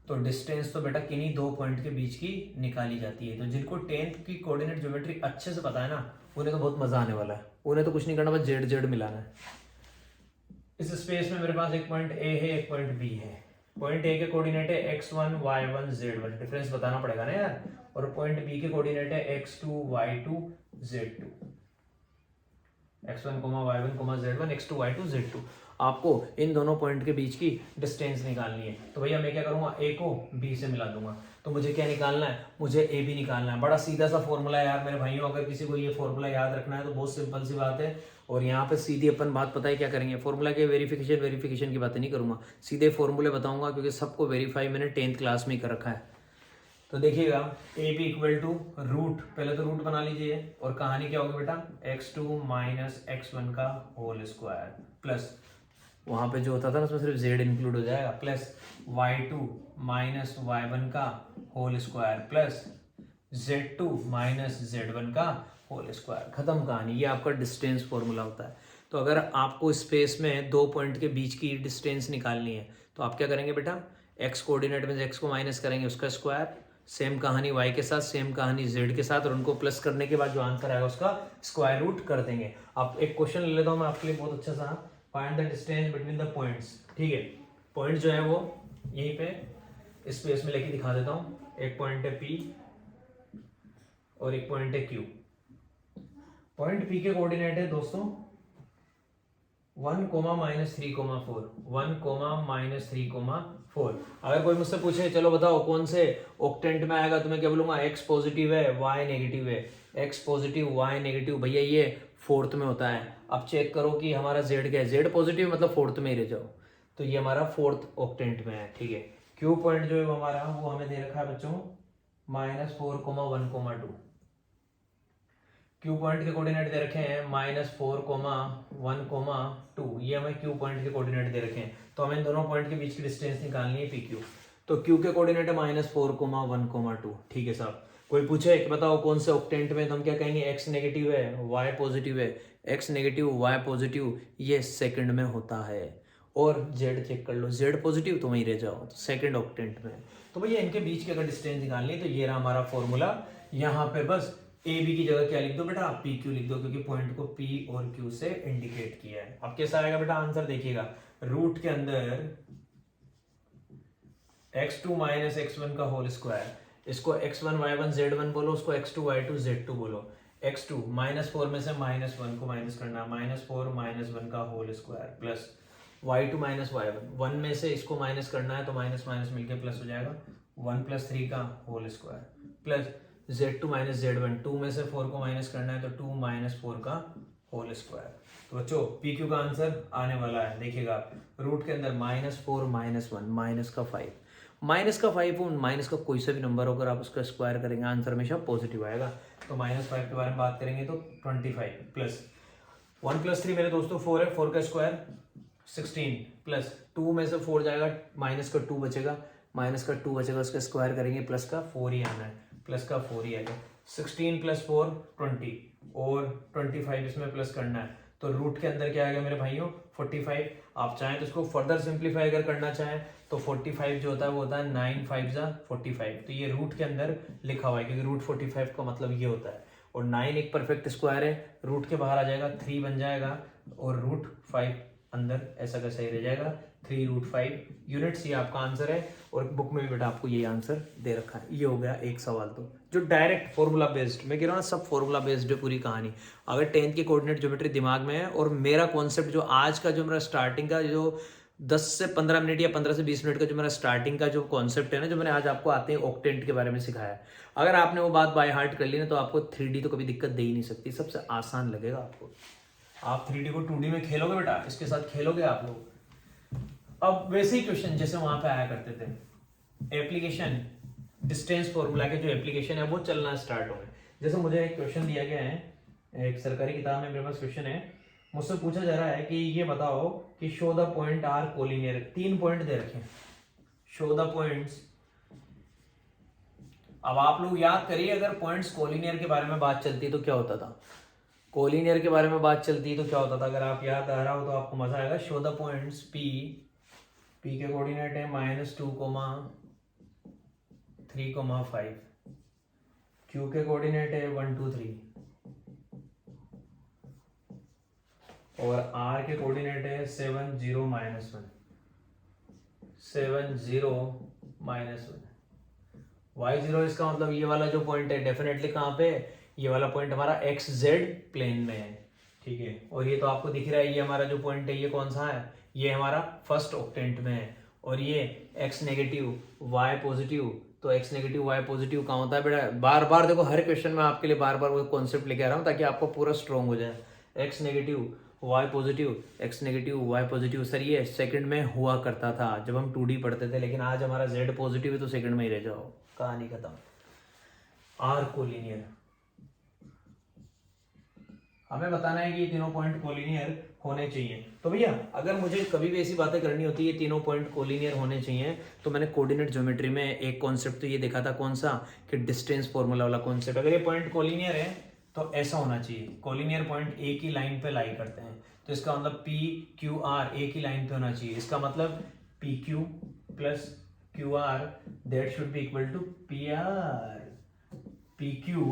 [SPEAKER 1] तो डिस्टेंस तो बेटा किन्हीं 2 पॉइंट के बीच की निकाली जाती है। तो जिनको 10th की कोऑर्डिनेट ज्योमेट्री अच्छे से पता है ना, उन्हें तो बहुत मजा आने वाला है, उन्हें तो कुछ नहीं करना, बस जेड जेड मिलाना है। इस स्पेस में मेरे पास एक पॉइंट ए है, एक पॉइंट बी है। पॉइंट ए के कोऑर्डिनेट है x1, y1, z1, डिफरेंस बताना पड़ेगा ना यार, और पॉइंट बी के कोऑर्डिनेट है x2 y2 z2, x1 y1 z1 x2 y2 z2। आपको इन दोनों पॉइंट के बीच की डिस्टेंस निकालनी है। तो भैया मैं क्या करूंगा, ए को बी से मिला दूंगा। तो मुझे क्या निकालना है, मुझे ए बी निकालना है। बड़ा सीधा सा फॉर्मूला है यार मेरे भाइयों, अगर किसी को ये फॉर्मूला याद रखना है तो बहुत सिंपल सी बात है। और यहाँ पे सीधी अपन बात पता है क्या करेंगे, फॉर्मूला के वेरिफिकेशन की बातें नहीं करूंगा, सीधे फॉर्मूले बताऊंगा, क्योंकि सबको वेरीफाई मैंने 10th क्लास में ही कर रखा है। तो देखिएगा A B equal to root, पहले तो रूट बना लीजिए, और कहानी क्या होगी बेटा, x2 माइनस x1 का होल स्क्वायर प्लस, वहां पे जो होता था ना उसमें सिर्फ z इंक्लूड हो जाएगा, प्लस y2 माइनस y1 का whole square plus z2 minus z1 का होल स्क्वायर। खत्म कहानी। ये आपका डिस्टेंस फॉर्मूला होता है। तो अगर आपको स्पेस में दो पॉइंट के बीच की डिस्टेंस निकालनी है तो आप क्या करेंगे बेटा, x कोऑर्डिनेट में x को माइनस करेंगे उसका स्क्वायर, सेम कहानी y के साथ, सेम कहानी z के साथ, और उनको प्लस करने के बाद जो आंसर आएगा उसका स्क्वायर रूट कर देंगे। आप एक क्वेश्चन ले लेता हूं मैं आपके लिए बहुत अच्छा सा, find the distance between the points. ठीक है, पॉइंट जो है वो यहीं पे स्पेस में लेके दिखा देता हूं। एक पॉइंट है P और एक पॉइंट है Q। पॉइंट P के कोऑर्डिनेट है दोस्तों 1, -3, 4 1, -3, 4। अगर कोई मुझसे पूछे चलो बताओ कौन से ऑक्टेंट में आएगा, तो मैं क्या बोलूंगा, x पॉजिटिव है y नेगेटिव है, x पॉजिटिव y नेगेटिव। भैया ये फोर्थ में होता है। अब चेक करो कि हमारा z क्या है, z पॉजिटिव मतलब फोर्थ में ही रह जाओ, तो ये हमारा फोर्थ ऑक्टेंट में है। ठीक है, Q पॉइंट जो है वो हमारा वो हमें दे रखा है बच्चों -4, 1, 2। क्यू पॉइंट के कोऑर्डिनेट दे रखे हैं -4, 1, 2। ये हमें क्यू पॉइंट के कोऑर्डिनेट दे रखे हैं। तो हमें इन दोनों पॉइंट के बीच की डिस्टेंस निकालनी है PQ। तो Q के कोऑर्डिनेट है -4, 1, 2। ठीक है साहब। कोई पूछे कि बताओ कौन से ऑक्टेंट में, तो हम क्या कहेंगे, x नेगेटिव है y पॉजिटिव है, x नेगेटिव y पॉजिटिव, ये सेकंड में होता है। और z चेक कर लो, z पॉजिटिव तो वहीं रह जाओ, तो सेकंड ऑक्टेंट में। तो भैया इनके बीच की अगर डिस्टेंस निकालनी है तो ये रहा हमारा फॉर्मूला। यहाँ पे बस ए बी की जगह क्या लिख दो बेटा, पी क्यू लिख दो, क्योंकि पॉइंट को पी और क्यू से इंडिकेट किया है। अब कैसा आएगा बेटा आंसर, देखिएगा रूट के अंदर x2 माइनस x1 का होल स्क्वायर, इसको x1 y1 z1 बोलो, उसको x2 y2 z2 बोलो। x2 -4 में से -1 को माइनस करना, -4 -1 का whole square plus y2 minus y1, 1 में से इसको माइनस करना है तो माइनस माइनस मिलके प्लस हो जाएगा, 1 + 3 का whole square plus z2 minus z1, 2 में से 4 को माइनस करना है तो 2 - 4 का होल स्क्वायर। तो बच्चों PQ का आंसर आने वाला है, देखिएगा रूट के अंदर -4 -1 माइनस का 5, माइनस का 5 और माइनस का कोई सा भी नंबर होकर आप उसका स्क्वायर करेंगे आंसर हमेशा पॉजिटिव आएगा। तो -5 के बारे में बात करेंगे तो 25 प्लस 1 + 3 मेरे दोस्तों 4 है, 4 का स्क्वायर 16 प्लस 2 में से 4 जाएगा, माइनस का 2 बचेगा, माइनस का 2 बचेगा, उसका स्क्वायर करेंगे, प्लस का 4 ही आना है, प्लस का 4 ही आएगा। 16 + 4 20 और 25 इसमें प्लस करना है, तो रूट के अंदर क्या आएगा मेरे भाइयों 45। आप चाहें तो इसको फर्दर सिंप्लीफाई अगर करना चाहें तो 45 जो होता है वो होता है 9 5 जा 45। तो ये रूट के अंदर लिखा हुआ है, क्योंकि रूट 45 का मतलब ये होता है। और 9 एक परफेक्ट स्क्वायर है, रूट के बाहर आ जाएगा 3 बन जाएगा, और रूट 5 अंदर ऐसा का सही रह जाएगा 3√5 यूनिट्स। ये आपका आंसर है, और बुक में भी बेटा आपको ये आंसर दे रखा है। ये हो गया एक सवाल, तो जो डायरेक्ट फॉर्मूला बेस्ड, मैं कह रहा हूँ ना सब फॉर्मूला बेस्ड है पूरी कहानी। अगर 10th की कोऑर्डिनेट ज्योमेट्री दिमाग में है, और मेरा कॉन्सेप्ट जो आज का जो मेरा स्टार्टिंग का जो 10 से 15 मिनट या 15 से 20 मिनट का जो मेरा स्टार्टिंग का जो कॉन्सेप्ट है ना, जो मैंने आज आपको आते हैं ऑक्टेंट के बारे में सिखाया है, अगर आपने वो बात बाय हार्ट कर ली ना तो आपको 3D तो कभी दिक्कत दे ही नहीं सकती, सबसे आसान लगेगा आपको। आप 3D को 2D में खेलोगे बेटा, इसके साथ खेलोगे आप लोग। अब वैसे ही क्वेश्चन जैसे वहां पे आया करते थे, एप्लीकेशन डिस्टेंस फॉर्मूला के जो एप्लीकेशन है वो चलना स्टार्ट हो गए। जैसे मुझे एक क्वेश्चन दिया गया है, एक सरकारी किताब में मेरे पास क्वेश्चन है, मुझसे पूछा जा रहा है कि ये बताओ कि show the point are collinear. 3 point दे रखे हैं, शो द पॉइंट्स। अब आप लोग याद करिए, अगर पॉइंट्स कोलिनियर के बारे में बात चलती तो क्या होता था, कोलिनियर के बारे में बात चलती तो क्या होता था, अगर आप याद आ रहा हो तो आपको मजा आएगा। शो द पॉइंट्स पी के कोऑर्डिनेट है -2, 3, 5, क्यू के कोऑर्डिनेट है 1, 2, 3, और आर के कोऑर्डिनेट है 7, 0, -1, 7, 0, -1, y0 इसका मतलब ये वाला जो पॉइंट है डेफिनेटली कहाँ पे, ये वाला पॉइंट हमारा एक्स जेड प्लेन में है, ठीक है। और ये तो आपको दिख रहा है, ये हमारा जो पॉइंट है ये कौन सा है, ये हमारा फर्स्ट ऑक्टेंट में है। और ये x नेगेटिव y पॉजिटिव, तो x नेगेटिव y पॉजिटिव कहाँ होता है बेटा, बार बार देखो हर क्वेश्चन में आपके लिए बार बार वो कॉन्सेप्ट लेके आ रहा हूँ ताकि आपको पूरा स्ट्रॉन्ग हो जाए। x negative y positive, x negative y positive, sir ये सेकंड में हुआ करता था जब हम 2D पढ़ते थे, लेकिन आज हमारा z पॉजिटिव है तो सेकंड में ही रह जाओ, कहानी खत्म। आर कोलिनियर, हमें बताना है कि ये तीनों पॉइंट कोलिनियर होने चाहिए। तो भैया अगर मुझे कभी भी ऐसी बातें करनी होती है, तीनों पॉइंट कोलिनियर होने चाहिए, तो मैंने कोऑर्डिनेट ज्योमेट्री में एक कॉन्सेप्ट तो ये देखा था, कौन सा, कि डिस्टेंस फॉर्मूला वाला कॉन्सेप्ट। अगर ये पॉइंट कोलिनियर है तो ऐसा होना चाहिए, कोलिनियर पॉइंट एक ही लाइन पे लाई करते हैं, तो इसका मतलब पी क्यू आर एक ही लाइन पे होना चाहिए। इसका मतलब P Q plus Q R that should be equal to P R, P Q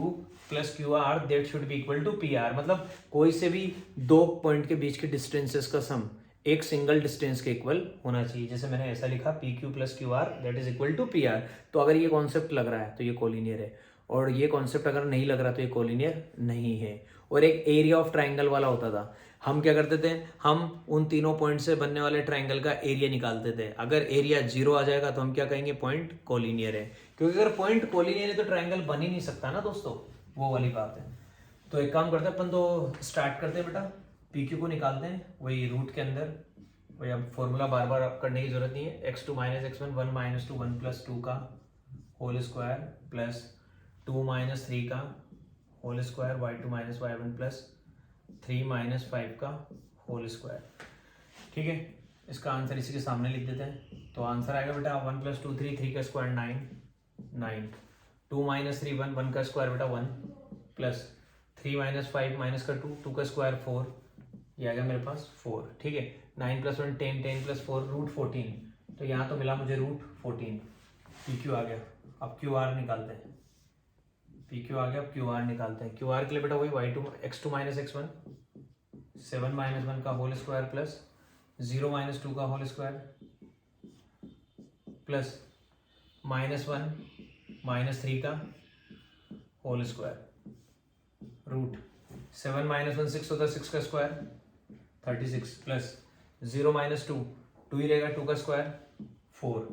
[SPEAKER 1] plus Q R that should be equal to P R. मतलब कोई से भी दो पॉइंट के बीच के डिस्टेंसेस का सम एक सिंगल डिस्टेंस के इक्वल होना चाहिए। जैसे मैंने ऐसा लिखा P Q plus Q R that is equal to P R. तो अगर ये कॉन्सेप्ट लग रहा है तो ये कोलिनियर है, और ये कॉन्सेप्ट अगर नहीं लग रहा तो ये कोलिनियर नहीं है। और एक एरिया ऑफ ट्राइंगल वाला होता था, हम क्या करते थे, हम उन तीनों पॉइंट से बनने वाले ट्राइंगल का एरिया निकालते थे। अगर एरिया 0 आ जाएगा तो हम क्या कहेंगे, पॉइंट कोलिनियर है। क्योंकि अगर पॉइंट कोलिनियर है तो ट्राइंगल बन ही नहीं सकता ना दोस्तों, वो वाली बात है। तो एक काम करते हैं अपन, तो स्टार्ट करते हैं बेटा, पी क्यू को निकालते हैं वही रूट के अंदर, वही अब फॉर्मूला बार बार करने की जरूरत नहीं है। x2 minus x1 1 minus 2 1 plus 2 का होल स्क्वायर प्लस 2 माइनस 3 का whole square, y2 minus y1 plus 3 minus 5 का होल स्क्वायर, ठीक है। इसका आंसर इसी के सामने लिख देते हैं। तो आंसर आएगा बेटा 1 प्लस 2 3, 3 का स्क्वायर 9, 2 माइनस 3 1, 1 का स्क्वायर बेटा 1 प्लस 3 माइनस 5 माइनस का 2, 2 का स्क्वायर 4, ये आ गया मेरे पास 4, ठीक है। 9 प्लस 1 10, 10 प्लस 4 रूट 14, तो यहाँ तो मिला मुझे रूट 14। पी क्यू आ गया, अब क्यू आर निकालते हैं। पी क्यू आ गया, अब क्यू आर निकालते हैं। क्यू आर के लिए बेटा वही y2 x2 minus x1 7 minus 1 का होल स्क्वायर प्लस 0 माइनस 2 का whole square plus minus 1 minus 3 का होल स्क्वायर रूट 7 माइनस 1 6 होता है, 6 का स्क्वायर 36 प्लस 0 माइनस 2 2 ही रहेगा, 2 का स्क्वायर 4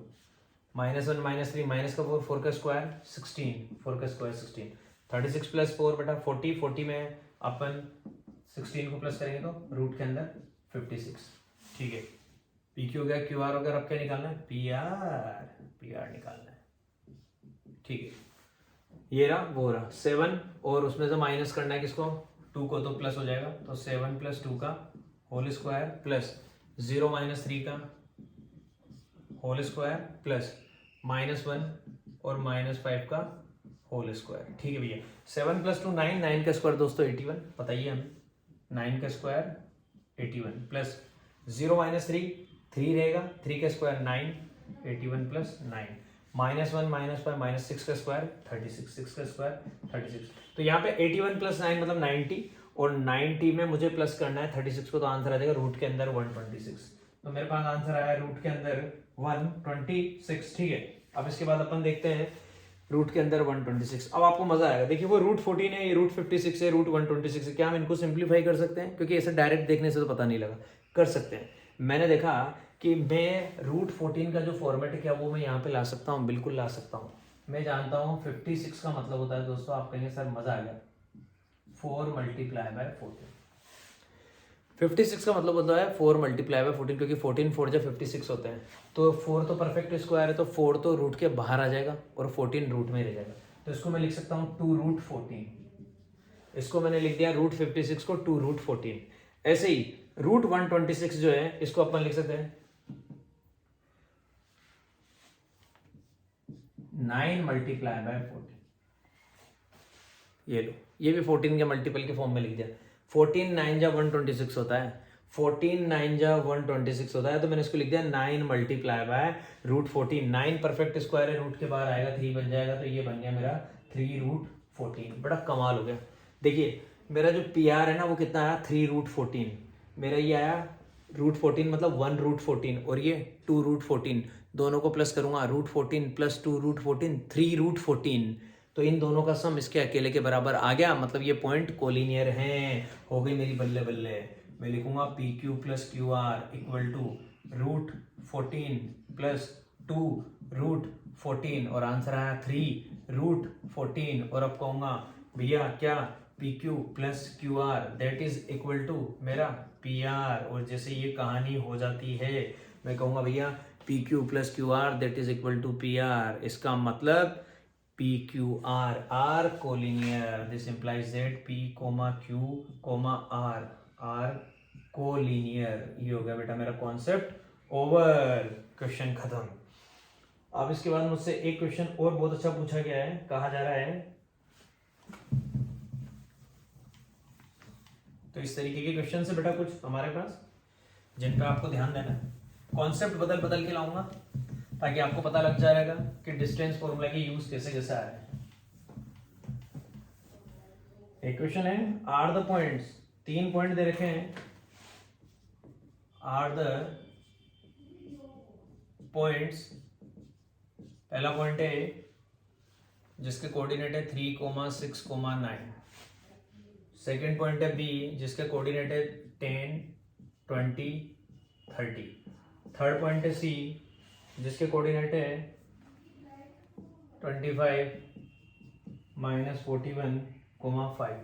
[SPEAKER 1] माइनस 1 माइनस 3 माइनस का 4 4 का स्क्वायर 16 4 का स्क्वायर 16 36 प्लस 4 बेटा 40 40 में अपन 16 को प्लस करेंगे तो रूट के अंदर 56, ठीक है। पी क्यू हो गया, क्यू आर हो गया, अब क्या निकालना है, पी आर निकालना है, ठीक है। ये रहा वो रहा 7, और उसमें से माइनस करना है किसको, 2 को, तो प्लस हो जाएगा। तो 7 प्लस 2 का होल स्क्वायर प्लस 0 माइनस 3 का होल स्क्वायर प्लस माइनस 1 और माइनस 5 का होल स्क्वायर, ठीक है भैया। 7 प्लस 2 9, 9 का स्क्वायर दोस्तों 81, बताइए हमें, 9 का स्क्वायर 81 प्लस 0 माइनस 3 3 रहेगा, 3 का square 9, 81 plus 9 minus 1 minus 5 minus 6 का स्क्वायर 36, 6 का स्क्वायर 36। तो यहाँ पे 81 प्लस 9 मतलब 90, और 90 में मुझे प्लस करना है 36 को, तो आंसर आ जाएगा रूट के अंदर 126। तो मेरे पास आंसर आया रूट के अंदर 126, ठीक है। अब इसके बाद अपन देखते हैं रूट के अंदर 126। अब आपको मजा आएगा, देखिए वो रूट 14 है, ये रूट 56 है, रूट 126 है। क्या हम इनको सिंप्लीफाई कर सकते हैं, क्योंकि ऐसे डायरेक्ट देखने से तो पता नहीं लगा, कर सकते हैं। मैंने देखा कि मैं रूट 14 का जो फॉर्मेट है क्या वो मैं यहाँ पे ला सकता हूँ, बिल्कुल ला सकता हूँ। मैं जानता हूँ 56 का मतलब होता है दोस्तों, आप कहेंगे सर मजा आ गया, 4 मल्टीप्लाई बाय 14। 56 का मतलब होता है 4 मल्टीप्लाई बाय 14, क्योंकि 14 4 जब 56 होते हैं, तो 4 तो परफेक्ट स्क्वायर है, तो 4 तो रूट के बाहर आ जाएगा और 14 रूट में रह जाएगा। तो इसको मैं लिख सकता हूँ 2 रूट 14, इसको मैंने लिख दिया रूट 56 को 2 रूट 14। ऐसे ही रूट 126 जो है इसको अपन लिख सकते हैं 9 मल्टीप्लाई बाय 14। ये लो, ये भी 14 के मल्टीपल के फॉर्म में लिख दिया। 14 9 जा 126 होता है, 14 9 जा 126 होता है, तो मैंने इसको लिख दिया 9 multiply by root 14। 9 perfect square है, रूट के बाहर आएगा 3 बन जाएगा, तो ये बन गया मेरा 3 रूट 14। बड़ा कमाल हो गया। देखिए मेरा जो पी आर है ना वो कितना आया, 3 रूट 14। मेरा ये आया रूट 14 मतलब 1 रूट 14, और ये 2 रूट 14, दोनों को प्लस करूंगा, √14 + 2 √14 3√14, तो इन दोनों का सम इसके अकेले के बराबर आ गया, मतलब ये पॉइंट कोलिनियर हैं। हो गई मेरी बल्ले बल्ले। मैं लिखूंगा PQ + QR = √14 + 2√14 और आंसर आया 3√14। और अब कहूंगा भैया क्या PQ + QR that is equal to मेरा PR, और जैसे ये कहानी हो जाती है मैं कहूंगा भैया PQ + QR that is equal to PR, इसका मतलब PQR R collinear, this implies that P, Q, R R collinear. ये हो गया बेटा मेरा कॉन्सेप्ट ओवर, क्वेश्चन खत्म। अब इसके बाद मुझसे एक क्वेश्चन और बहुत अच्छा पूछा गया है, कहा जा रहा है, तो इस तरीके के क्वेश्चन से बेटा कुछ हमारे पास जिन पे आपको ध्यान देना है, कॉन्सेप्ट बदल बदल के लाऊंगा ताकि आपको पता लग जाएगा कि डिस्टेंस फॉर्मूला की यूज कैसे कैसे आया है। एक क्वेश्चन है, आर द पॉइंट्स, 3 पॉइंट दे रखे हैं, आर द पॉइंट्स, पहला पॉइंट है जिसके कोऑर्डिनेट है 3, 6, 9, सेकेंड पॉइंट है बी जिसके कोऑर्डिनेट है 10, 20, 30, थर्ड पॉइंट है सी जिसके कोऑर्डिनेट है 25, -41, 5,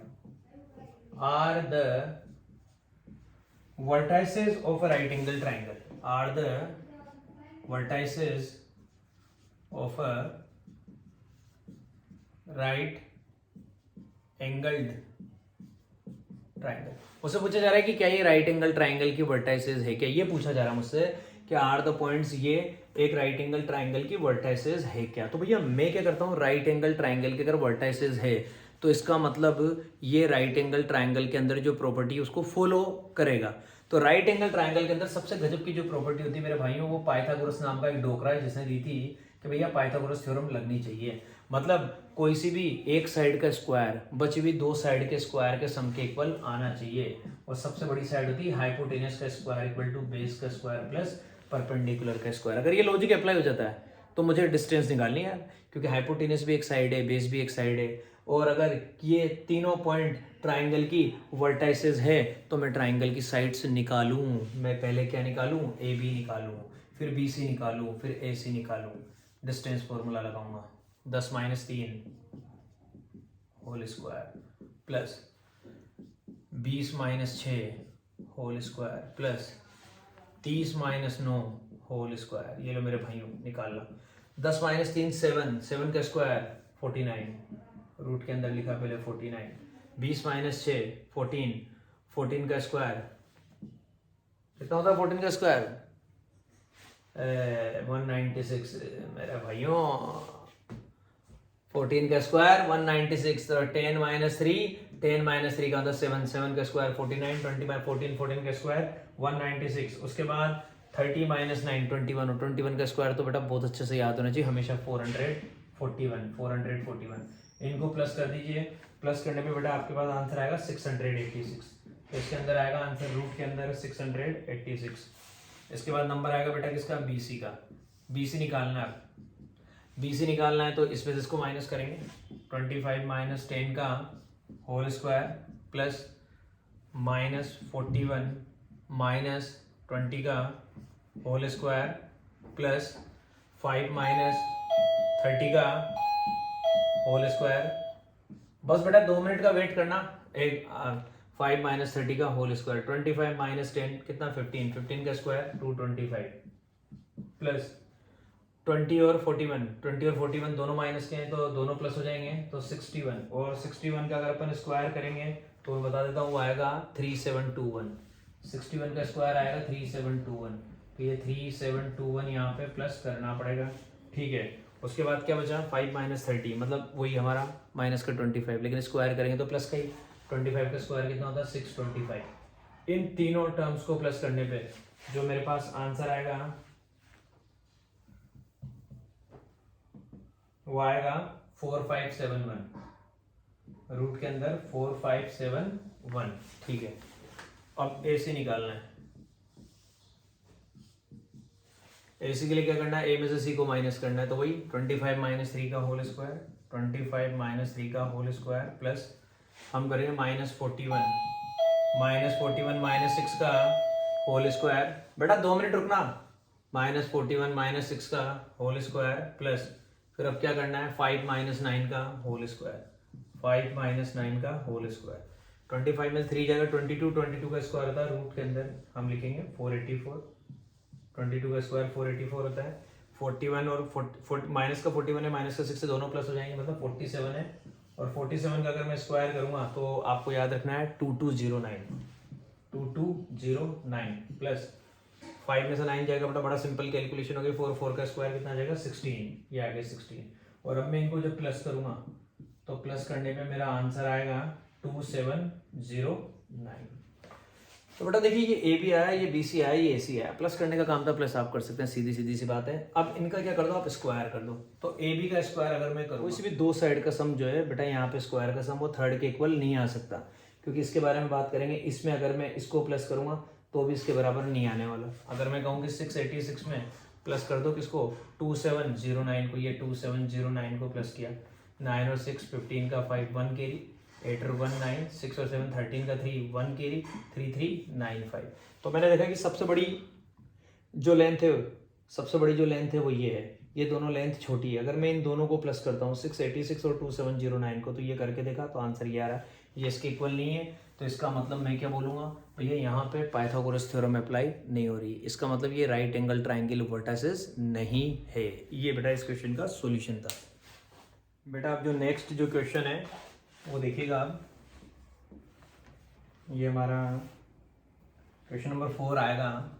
[SPEAKER 1] are the vertices of a right angle triangle, are the vertices of a right angled triangle. उससे पूछा जा रहा है कि क्या ये राइट एंगल ट्राइंगल की वर्टाइसेस है क्या, ये पूछा जा रहा है मुझसे कि आर द पॉइंट्स ये एक राइट एंगल ट्राइंगल की वर्टाइसेस है क्या। तो भैया मैं क्या करता हूँ, राइट एंगल ट्राइंगल की अगर वर्टाइसेस है तो इसका मतलब ये राइट एंगल ट्राइंगल के अंदर जो प्रॉपर्टी है उसको फॉलो करेगा। तो राइट एंगल ट्राइंगल के अंदर सबसे गजब की जो प्रॉपर्टी होती है मेरे भाइयों, वो पाइथागोरस नाम का एक डोकरा है जिसने दी थी कि भैया पाइथागोरस थ्योरम लगनी चाहिए, मतलब कोई सी भी एक साइड का स्क्वायर बची हुई 2 साइड के स्क्वायर के सम के इक्वल आना चाहिए, और सबसे बड़ी साइड होती है हाइपोटेनस का स्क्वायर इक्वल टू बेस का स्क्वायर प्लस परपेंडिकुलर का स्क्वायर। अगर ये लॉजिक अप्लाई हो जाता है तो मुझे डिस्टेंस निकालनी है यार, क्योंकि हाइपोटेनस भी एक साइड है, बेस भी एक साइड है, और अगर ये तीनों पॉइंट ट्राइंगल की वर्टाइसेस है तो मैं ट्राइंगल की साइड्स निकालूं। मैं पहले क्या निकालूं, AB निकालूं, फिर BC निकालूं, फिर AC निकालूं, डिस्टेंस फॉर्मूला लगाऊंगा 10 - 3 whole square plus 20 - 6 whole square plus 30 - 9 whole square. ये लो मेरे भाइयों निकाल लो, 10 - 3 7, 7 का स्क्वायर 49, रूट के अंदर लिखा पहले 49, 20 - 6 14, 14 का स्क्वायर कितना होता है, 14 का स्क्वायर 196 मेरे भाइयों, 14 का स्क्वायर 196, तो 10 - 3, 10 - 3 का होता है 7, 7 का स्क्वायर 49, 20 - 14, 14 का स्क्वायर 196, उसके बाद 30 - 9 21, और 21 का स्क्वायर तो बेटा बहुत अच्छे से याद होना चाहिए हमेशा 441, इनको प्लस कर दीजिए, प्लस करने पे बेटा आपके पास आंसर आएगा 686, तो इसके अंदर आएगा आंसर रूट के अंदर 686। इसके बाद नंबर आएगा बेटा किसका, BC का, BC निकालना है, BC निकालना है तो इसमें इसको माइनस करेंगे, 25 - 10 का होल स्क्वायर प्लस -41 - 20 का होल स्क्वायर प्लस 5 - 30 का होल स्क्वायर। बस बेटा 2 मिनट का वेट करना, एक 5 - 30 का होल स्क्वायर, 25 - 10 कितना 15, 15 का स्क्वायर 225 प्लस 20 और 41 दोनों माइनस के हैं तो दोनों प्लस हो जाएंगे, तो 61, और 61 का अगर अपन स्क्वायर करेंगे तो मैं बता देता हूँ वो आएगा 3721, 61 का स्क्वायर आएगा 3721, तो ये 3721 यहाँ पे प्लस करना पड़ेगा, ठीक है। उसके बाद क्या बचा 5 - 30, मतलब वही हमारा माइनस का 25, लेकिन स्क्वायर करेंगे तो प्लस का ही, 25 का स्क्वायर कितना होता है 625। इन तीनों टर्म्स को प्लस करने पे जो मेरे पास आंसर आएगा वो आएगा 4571, रूट के अंदर 4571, ठीक है। अब AC निकालना है, इसी के लिए क्या करना है, ए में से सी को माइनस करना है, तो वही 25 माइनस 3 का होल स्क्वायर, 25 माइनस 3 का होल स्क्वायर प्लस हम करेंगे -41 माइनस 6 का होल स्क्वायर। बेटा 2 मिनट रुकना। -41 माइनस 6 का होल स्क्वायर प्लस फिर अब क्या करना है 5 माइनस 9 का होल स्क्वायर, 5 माइनस 9 का होल स्क्वायर। 25 में 3 जाएगा 22 का स्क्वायर होता है, रूट के अंदर हम लिखेंगे 484, 22 का स्क्वायर 484 होता है। 41 और माइनस का 41 है, माइनस का 6 से दोनों प्लस हो जाएंगे, मतलब 47 है। और 47 का अगर मैं स्क्वायर करूंगा तो आपको याद रखना है 2209 प्लस 5 में से 9 जाएगा, बड़ा सिंपल कैलकुलेशन हो गई। 4 का स्क्वायर कितना जाएगा 16, ये आ गया 16। और अब मैं इनको जब प्लस करूंगा तो प्लस करने पे मेरा आंसर आएगा 2709। तो बेटा देखिए ये ए भी आया, ये बी सी आया, ये ए सी आया, प्लस करने का काम था, प्लस आप कर सकते हैं, सीधी सीधी सी बात है। अब इनका क्या कर दो आप, स्क्वायर कर दो। तो ए बी का स्क्वायर अगर मैं करूँ, इसी भी दो साइड का सम जो है बेटा यहाँ पे स्क्वायर का सम वो थर्ड के इक्वल नहीं आ सकता, क्योंकि इसके बारे में बात करेंगे। इसमें अगर मैं इसको प्लस करूंगा तो भी इसके बराबर नहीं आने वाला। अगर मैं कहूँ कि 686 में प्लस कर दो किसको, 2709 को, ये 2709 को प्लस किया, 9 और 6 15 का 5 1 कैरी, 8 और 1 9, 6 और 7 13 का 3 1 कैरी, 3395। तो मैंने देखा कि सबसे बड़ी जो लेंथ है वो ये है, ये दोनों लेंथ छोटी है। अगर मैं इन दोनों को प्लस करता हूँ 686 और 2709 को, तो ये करके देखा तो आंसर ये आ रहा है, ये इसके इक्वल नहीं है। तो इसका मतलब मैं क्या बोलूँगा भैया, यहाँ पे पाइथागोरस थ्योरम अप्लाई नहीं हो रही, इसका मतलब ये राइट एंगल ट्राइंगल वर्टिसेस नहीं है। ये बेटा इस क्वेश्चन का सॉल्यूशन था। बेटा अब जो नेक्स्ट जो क्वेश्चन है वो देखिएगा आप, ये हमारा क्वेश्चन नंबर 4 आएगा।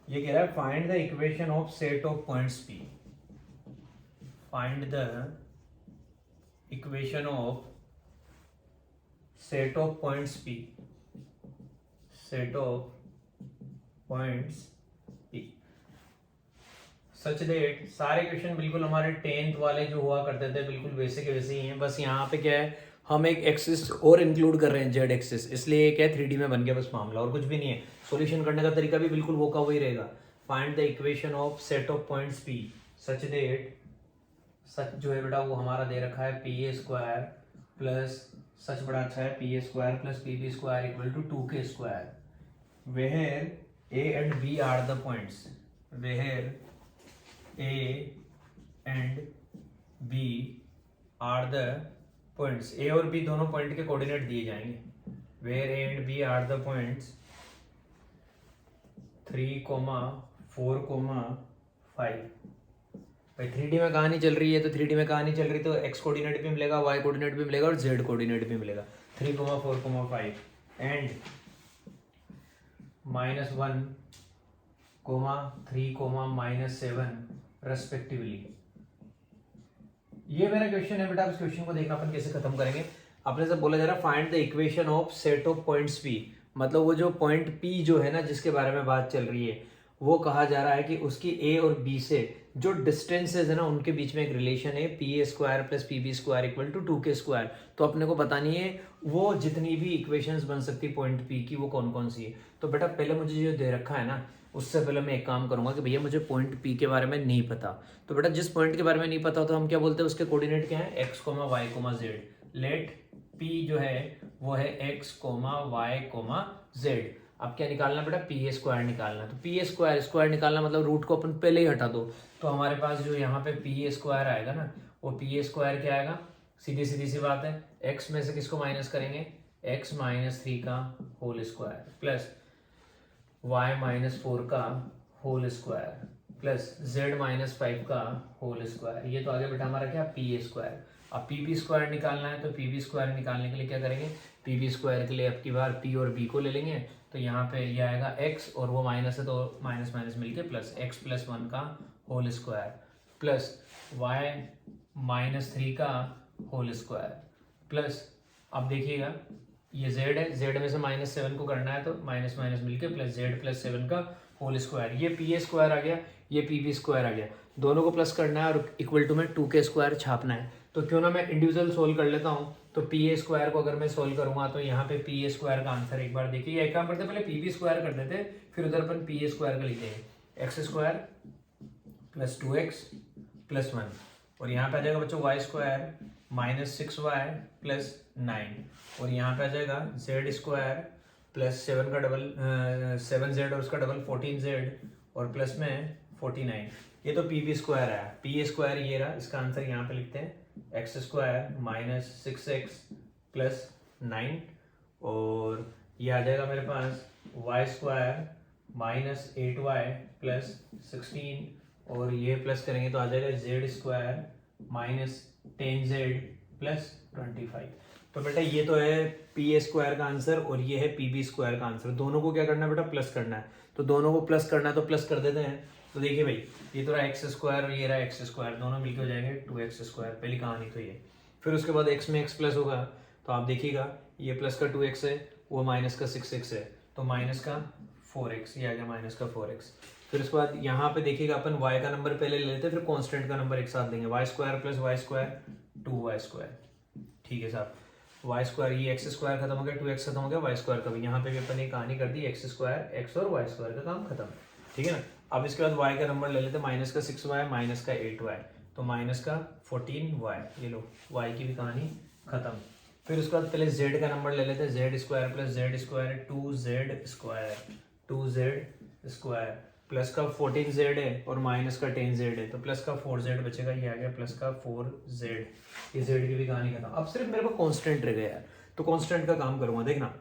[SPEAKER 1] ये कह रहा है find the equation of set of points P, find the equation of set of points P, set of points P such that, सारे क्वेश्चन बिल्कुल हमारे 10th वाले जो हुआ करते थे बिल्कुल वैसे के वैसे ही हैं। बस यहाँ पे क्या है, हम एक एक्सिस और इंक्लूड कर रहे हैं, जेड एक्सिस, इसलिए क्या है 3D में बन गया बस मामला, और कुछ भी नहीं है। सॉल्यूशन करने का तरीका भी बिल्कुल वो का वही रहेगा। Find the equation of set of points P such that, such जो है बेटा वो हमारा दे रखा है P A square plus, such बड़ा अच्छा है, P A square plus P B square equal to 2k square, where A and B are the points, where A and B are the points, A और B दोनों point के coordinate दिए जाएंगे, where A and B are the points 3, 4, 5। भाई 3D में कहानी चल रही है, तो 3D में कहानी चल रही तो x कोऑर्डिनेट भी मिलेगा, y कोऑर्डिनेट भी मिलेगा और z कोऑर्डिनेट भी मिलेगा। 3, 4, 5 एंड -1, -3, -7 रेस्पेक्टिवली। ये मेरा क्वेश्चन है बेटा। इस क्वेश्चन को देखना अपन कैसे खत्म करेंगे। अपने से बोला जा रहा है find the equation of set of points P, मतलब वो जो पॉइंट पी जो है ना जिसके बारे में बात चल रही है, वो कहा जा रहा है कि उसकी ए और बी से जो डिस्टेंसेज है ना उनके बीच में एक रिलेशन है, P A square plus P B square equal to 2k square. तो अपने को बतानी है वो जितनी भी इक्वेशंस बन सकती पॉइंट पी की वो कौन कौन सी है। तो बेटा पहले मुझे जो दे रखा है ना, उससे पहले मैं एक काम करूंगा कि भैया मुझे पॉइंट पी के बारे में नहीं पता। तो बेटा जिस पॉइंट के बारे में नहीं पता तो हम क्या बोलते हैं, उसके कोऑर्डिनेट क्या है, x, y, z। Let p जो है वो है x, y, z। अब क्या निकालना बेटा, पी ए स्क्वायर निकालना। तो पी ए स्क्वायर निकालना मतलब रूट को अपन पहले ही हटा दो, तो हमारे पास जो यहाँ पे पी ए स्क्वायर आएगा ना, वो पी ए स्क्वायर क्या आएगा, सीधी सी बात है, x में से किसको माइनस करेंगे, x -3 का होल स्क्वायर प्लस y -4 का होल स्क्वायर प्लस z -5 का होल स्क्वायर। ये तो आगे बेटा हमारा क्या, पी ए स्क्वायर। अब पी बी स्क्वायर निकालना है, तो पी बी स्क्वायर निकालने के लिए क्या करेंगे, पी बी स्क्वायर के लिए अब की बार पी और बी को ले लेंगे। तो यहाँ पे ये आएगा x और वो माइनस है तो माइनस माइनस मिलके प्लस, x +1 का होल स्क्वायर प्लस y -3 का होल स्क्वायर प्लस, अब देखिएगा ये z है, z में से -7 को करना है तो माइनस माइनस मिलके प्लस z +7 का होल स्क्वायर। ये पी ए स्क्वायर आ गया, ये पी बी स्क्वायर आ गया, दोनों को प्लस करना है और इक्वल टू में 2k स्क्वायर छापना है। तो क्यों ना मैं इंडिविजुअल सोल्व कर लेता हूँ। तो पी ए स्क्वायर को अगर मैं सोल्व करूंगा तो यहाँ पे पी ए स्क्वायर का आंसर एक बार देखिए, एक काम करते पहले पी बी स्क्वायर कर देते, फिर उधर अपन पी ए स्क्वायर का लिख देंगे, x square plus 2x plus 1, और यहाँ पे आ जाएगा बच्चों Y square minus 6y plus 9, और यहाँ पे आ जाएगा जेड स्क्वायर प्लस 7 का डबल 7z और उसका डबल 14z और प्लस में 49। ये तो पी बी स्क्वायर है, पी ए स्क्वायर ये रहा, इसका आंसर यहाँ पे लिखते हैं x square minus 6x plus 9, और ये आ जाएगा मेरे पास Y square minus 8y plus 16, और ये प्लस करेंगे तो आ जाएगा Z square minus 10z plus 25। तो बेटा ये तो है पी ए स्क्वायर का आंसर और ये है पी बी स्क्वायर का आंसर। दोनों को क्या करना है बेटा, प्लस करना है। तो दोनों को प्लस करना है तो प्लस कर देते हैं। तो देखिए भाई, ये तो रहा एक्स स्क्वायर और ये रहा एक्स स्क्वायर, दोनों मिलकर हो जाएंगे 2x स्क्वायर, पहली कहानी तो ये। फिर उसके बाद x में x प्लस होगा, तो आप देखिएगा ये प्लस का 2x है, वो माइनस का 6x है, तो माइनस का 4x, ये आ गया माइनस का 4x। फिर उसके बाद यहाँ पे देखिएगा अपन y का नंबर पहले ले लेते हैं, फिर कांस्टेंट का नंबर एक साथ लेंगे, Y square plus Y square 2y square. ठीक है साहब, वाई स्क्वायर, ये एक्स स्क्वायर खत्म हो गया, 2x खत्म हो गया, वाई स्क्वायर का भी यहाँ पे भी अपन एक कहानी कर दी, एक्स स्क्वायर एक्स और वाई स्क्वायर का काम खत्म। ठीक है ना। अब इसके बाद y का नंबर ले लेते हैं, माइनस का 6y माइनस का 8y, तो माइनस का 14y, ये लो y की भी कहानी खत्म। फिर उसके बाद पहले z का नंबर ले लेते हैं, Z square plus Z square 2z square plus का 14z है और माइनस का 10z है, तो प्लस का 4z बचेगा, ये आ गया प्लस का 4z, ये z की भी कहानी खत्म। अब सिर्फ मेरे को कांस्टेंट रह गया यार, तो कांस्टेंट का काम करूंगा। देखना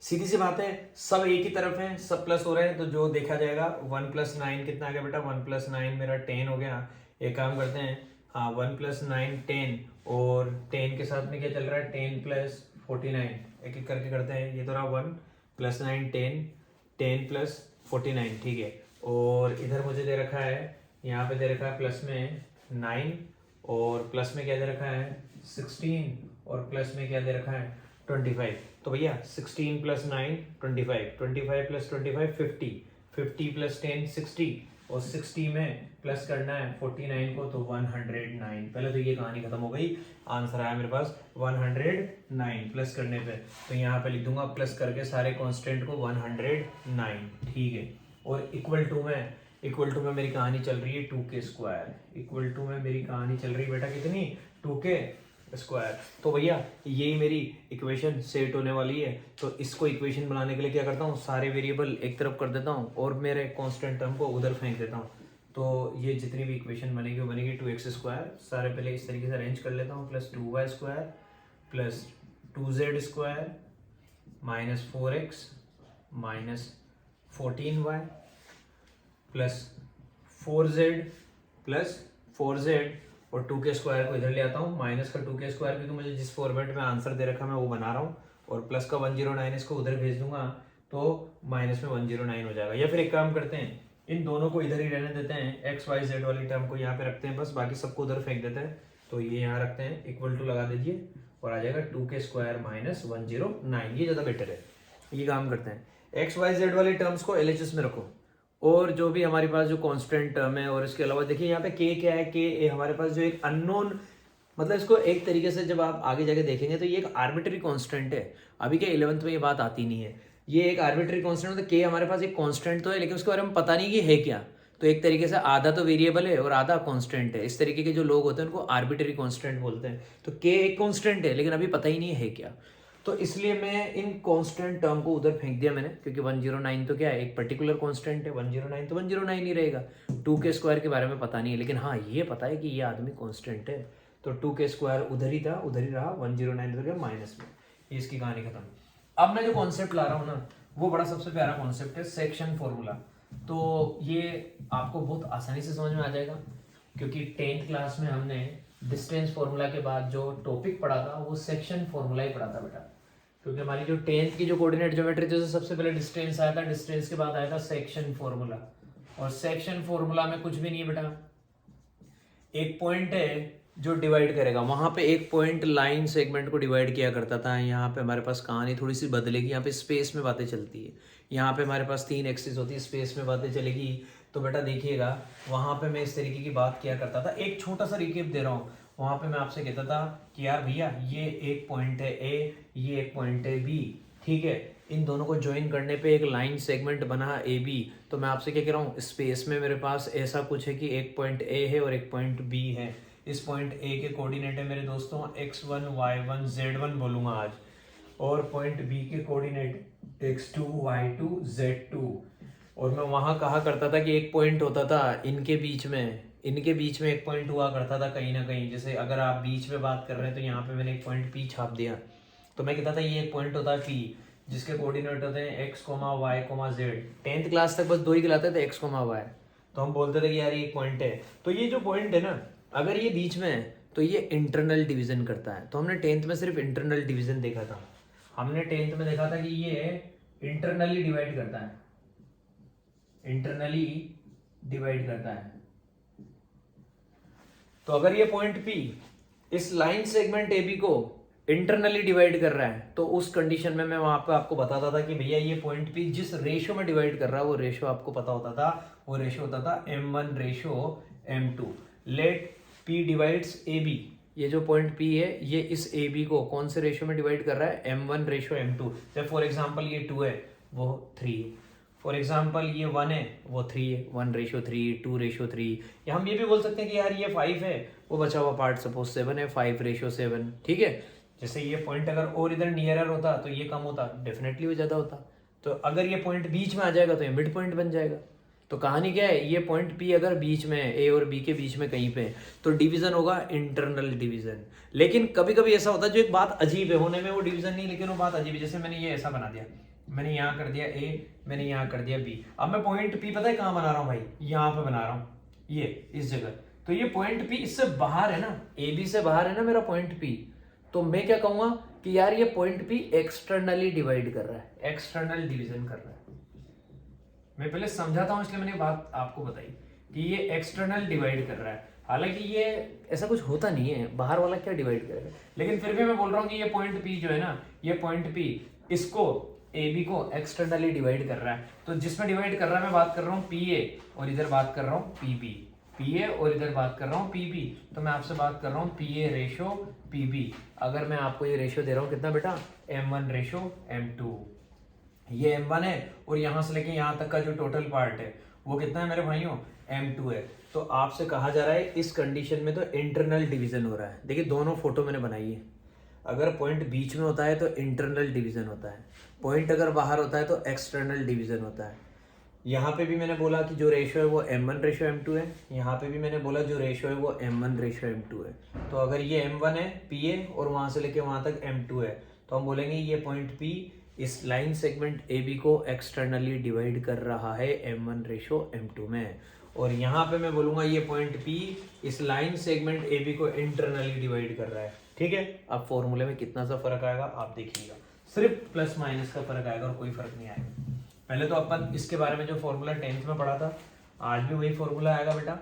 [SPEAKER 1] सीधी सी बात है, सब एक ही तरफ है, सब प्लस हो रहे हैं, तो जो देखा जाएगा 1 प्लस 9 कितना आ गया बेटा, 1 प्लस 9 मेरा 10 हो गया। एक काम करते हैं, हाँ 1 प्लस 9 10, और 10 के साथ में क्या चल रहा है 10 प्लस 49, एक एक करके करते हैं। ये तो रहा 1 प्लस 9 10, 10 प्लस 49, ठीक है। और इधर मुझे दे रखा है, यहाँ पे दे रखा है प्लस में 9, और प्लस में क्या दे रखा है 16, और प्लस में क्या दे रखा है 25। तो भैया 16 प्लस 9 25, 25 प्लस 25 50, 50 प्लस 10 60, और 60 में प्लस करना है 49 को, तो 109। पहले तो ये कहानी खत्म हो गई, आंसर आया मेरे पास 109 प्लस करने पे। तो यहाँ पे लिख दूंगा प्लस करके सारे कांस्टेंट को 109, ठीक है। और इक्वल टू में मेरी कहानी चल रही है 2k स्क्वायर, इक्वल टू में मेरी कहानी चल रही है बेटा कितनी 2k स्क्वायर। तो भैया यही मेरी इक्वेशन सेट होने वाली है। तो इसको इक्वेशन बनाने के लिए क्या करता हूँ, सारे वेरिएबल एक तरफ कर देता हूँ और मेरे कांस्टेंट टर्म को उधर फेंक देता हूँ। तो ये जितनी भी इक्वेशन बनेगी वो बनेगी 2x स्क्वायर, सारे पहले इस तरीके से अरेंज कर लेता हूँ, plus 2y square plus 2z square minus 4x minus 14y plus 4z plus 4z, और 2k स्क्वायर को इधर ले आता हूँ, माइनस का 2k स्क्वायर, क्योंकि मुझे जिस फॉर्मेट में आंसर दे रखा मैं वो बना रहा हूँ, और प्लस का 109 इसको उधर भेज दूंगा तो माइनस में 109 हो जाएगा। या फिर एक काम करते हैं, इन दोनों को इधर ही रहने देते हैं, एक्स वाई जेड वाली टर्म को यहाँ पे रखते हैं बस, बाकी सबको उधर फेंक देते हैं। तो ये यहाँ रखते हैं, इक्वल टू लगा दीजिए और आ जाएगा 2k स्क्वायर माइनस 109, ये ज़्यादा बेटर है। ये काम करते हैं, एक्स वाई जेड वाली टर्म्स को LHS में रखो, और जो भी हमारे पास जो कांस्टेंट टर्म है, और इसके अलावा देखिए यहाँ पे के क्या है, के हमारे पास जो एक अननोन, मतलब इसको एक तरीके से जब आप आगे जाके देखेंगे तो ये एक आर्बिट्री कांस्टेंट है। अभी के 11th में ये बात आती नहीं है, ये एक आर्बिट्री कांस्टेंट, तो के हमारे पास एक कांस्टेंट तो है, लेकिन उसके बारे में पता नहीं कि है क्या। तो एक तरीके से आधा तो वेरिएबल है और आधा कांस्टेंट है। इस तरीके के जो लोग होते हैं उनको आर्बिट्री कांस्टेंट बोलते हैं। तो के एक कांस्टेंट है लेकिन अभी पता ही नहीं है क्या, तो इसलिए मैं इन कांस्टेंट टर्म को उधर फेंक दिया मैंने, क्योंकि 109 तो क्या है, एक पर्टिकुलर कांस्टेंट है, 109 तो 109 ही रहेगा। 2k स्क्वायर के बारे में पता नहीं है, लेकिन हाँ ये पता है कि ये आदमी कांस्टेंट है। तो 2k स्क्वायर उधर ही था, उधर ही रहा, 109 उधर गया माइनस में, ये इसकी कहानी खत्म। अब मैं जो कॉन्सेप्ट ला रहा हूँ ना, वो बड़ा सबसे प्यारा कॉन्सेप्ट है, सेक्शन फॉर्मूला। तो ये आपको बहुत आसानी से समझ में आ जाएगा, क्योंकि 10th क्लास में हमने डिस्टेंस फॉर्मूला के बाद जो टॉपिक पढ़ा था वो सेक्शन फॉर्मूला ही पढ़ा था बेटा। क्योंकि हमारी जो 10th की जो कोऑर्डिनेट ज्योमेट्री थी, सबसे पहले डिस्टेंस आया था, डिस्टेंस के बाद आया था सेक्शन फॉर्मूला। और सेक्शन फॉर्मूला में कुछ भी नहीं है बेटा, एक पॉइंट है जो डिवाइड करेगा, वहां पे एक पॉइंट लाइन सेगमेंट को डिवाइड किया करता था। यहाँ पे हमारे पास कहानी थोड़ी सी बदलेगी, यहाँ पे स्पेस में बातें चलती है। यहाँ पे हमारे पास 3 एक्सिस होती है, स्पेस में बातें चलेगी। तो बेटा देखिएगा, वहां पे मैं इस तरीके की बात किया करता था। एक छोटा सा रिकेप दे रहा हूँ, वहां पे मैं आपसे कहता था कि यार भैया ये एक पॉइंट है A, ये एक पॉइंट है B, ठीक है, इन दोनों को ज्वाइन करने पे एक लाइन सेगमेंट बना ए बी। तो मैं आपसे क्या कह रहा हूँ, स्पेस में मेरे पास ऐसा कुछ है कि एक पॉइंट ए है और एक पॉइंट बी है। इस पॉइंट ए के कोऑर्डिनेट है मेरे दोस्तों x1 y1 z1 बोलूँगा आज, और पॉइंट बी के कोऑर्डिनेट x2 y2 z2। और मैं वहाँ कहा करता था कि एक पॉइंट होता था इनके बीच में एक पॉइंट हुआ करता था कहीं ना कहीं। जैसे अगर आप बीच में बात कर रहे हैं तो यहाँ पे मैंने एक पॉइंट पी छाप दिया, तो मैं कहता था ये एक पॉइंट होता है पी, जिसके कोऑर्डिनेट होते हैं x, y, z। 10th class तक बस दो ही गिलाते थे, x, y। तो हम बोलते थे कि यार ये एक पॉइंट है। तो ये जो पॉइंट है ना, अगर ये बीच में है तो ये इंटरनल डिवीजन करता है। तो हमने 10th में सिर्फ इंटरनल डिवीजन देखा था, हमने 10th में देखा था कि ये इंटरनली डिवाइड करता है, इंटरनली डिवाइड करता है। तो अगर ये पॉइंट P इस लाइन सेगमेंट AB को इंटरनली डिवाइड कर रहा है, तो उस कंडीशन में मैं वहां पे आपको बताता था कि भैया ये पॉइंट P जिस रेशियो में डिवाइड कर रहा है वो रेशियो आपको पता होता था, वो रेशियो होता था m1 ratio m2। Let P divides AB, ये जो पॉइंट P है ये इस AB को कौन से रेशियो में डिवाइड कर रहा है, m1 रेशियो m2। जब फॉर एग्जांपल ये 2 है वो 3 है, फॉर एग्जाम्पल ये 1 है वो 3 है, 1:3, 2:3। या हम ये भी बोल सकते हैं कि यार ये 5 है, वो बचा हुआ पार्ट सपोज 7 है, 5:7। ठीक है, जैसे ये पॉइंट अगर और इधर नियरर होता तो ये कम होता, डेफिनेटली वो ज्यादा होता। तो अगर ये पॉइंट बीच में आ जाएगा तो ये मिड पॉइंट बन जाएगा। तो कहानी क्या है, ये पॉइंट पी अगर बीच में है, ए और बी के बीच में कहीं पे, तो डिवीजन होगा इंटरनल डिवीजन। लेकिन कभी कभी ऐसा होता है जो एक बात अजीब है, होने में वो डिवीजन नहीं लेकिन वो बात अजीब है। जैसे मैंने ये ऐसा बना दिया, मैंने यहाँ कर दिया ए, मैंने यहाँ कर दिया बी। अब मैं पॉइंट पी पता है कहाँ बना रहा हूँ भाई, यहाँ पे बना रहा हूँ, ये इस जगह। तो ये पॉइंट पी इससे बाहर है ना, ए बी से बाहर है ना मेरा पॉइंट पी। तो मैं क्या कहूंगा कि यार ये पॉइंट पी एक्सटर्नली डिवाइड कर रहा है, एक्सटर्नल डिवीजन कर रहा है। मैं पहले समझाता हूँ इसलिए मैंने बात आपको बताई कि ये एक्सटर्नल डिवाइड कर रहा है। हालांकि ये ऐसा कुछ होता नहीं है, बाहर वाला क्या डिवाइड करेगा, लेकिन फिर भी मैं बोल रहा हूँ कि ये पॉइंट पी जो है ना, ये पॉइंट पी इसको ए बी को एक्सटर्नली डिवाइड कर रहा है। तो जिसमें डिवाइड कर रहा है मैं बात कर रहा हूँ पी ए, और इधर बात कर रहा हूँ पी बी, पी ए और इधर बात कर रहा हूँ पी बी। तो मैं आपसे बात कर रहा हूँ P A ratio P B. अगर मैं आपको ये रेशियो दे रहा हूँ कितना बेटा, m1 रेशो m2, ये m1 है, और यहाँ से लेके यहाँ तक का जो टोटल पार्ट है वो कितना है मेरे भाइयों, m2 है। तो आपसे कहा जा रहा है इस कंडीशन में तो इंटरनल डिवीजन हो रहा है। देखिए दोनों फोटो मैंने बनाई है, अगर पॉइंट बीच में होता है तो इंटरनल डिवीजन होता है, पॉइंट अगर बाहर होता है तो एक्सटर्नल डिवीजन होता है। यहाँ पे भी मैंने बोला कि जो रेशियो है वो m1 रेशियो m2 है, यहाँ पे भी मैंने बोला जो रेशियो है वो m1 रेशियो m2 है। तो अगर ये m1 है pa और वहां से लेके वहां तक m2 है, तो हम बोलेंगे ये पॉइंट p इस लाइन सेगमेंट AB को एक्सटर्नली डिवाइड कर रहा है m1 रेशियो m2 में। और यहाँ पे मैं बोलूंगा ये पॉइंट P इस लाइन सेगमेंट AB को इंटरनली डिवाइड कर रहा है। ठीक है, अब फॉर्मूले में कितना सा फर्क आएगा आप देखिएगा, सिर्फ प्लस माइनस का फर्क आएगा और कोई फर्क नहीं आएगा। पहले तो अपन इसके बारे में जो फॉर्मूला 10th में पढ़ा था, आज भी वही फॉर्मूला आएगा बेटा।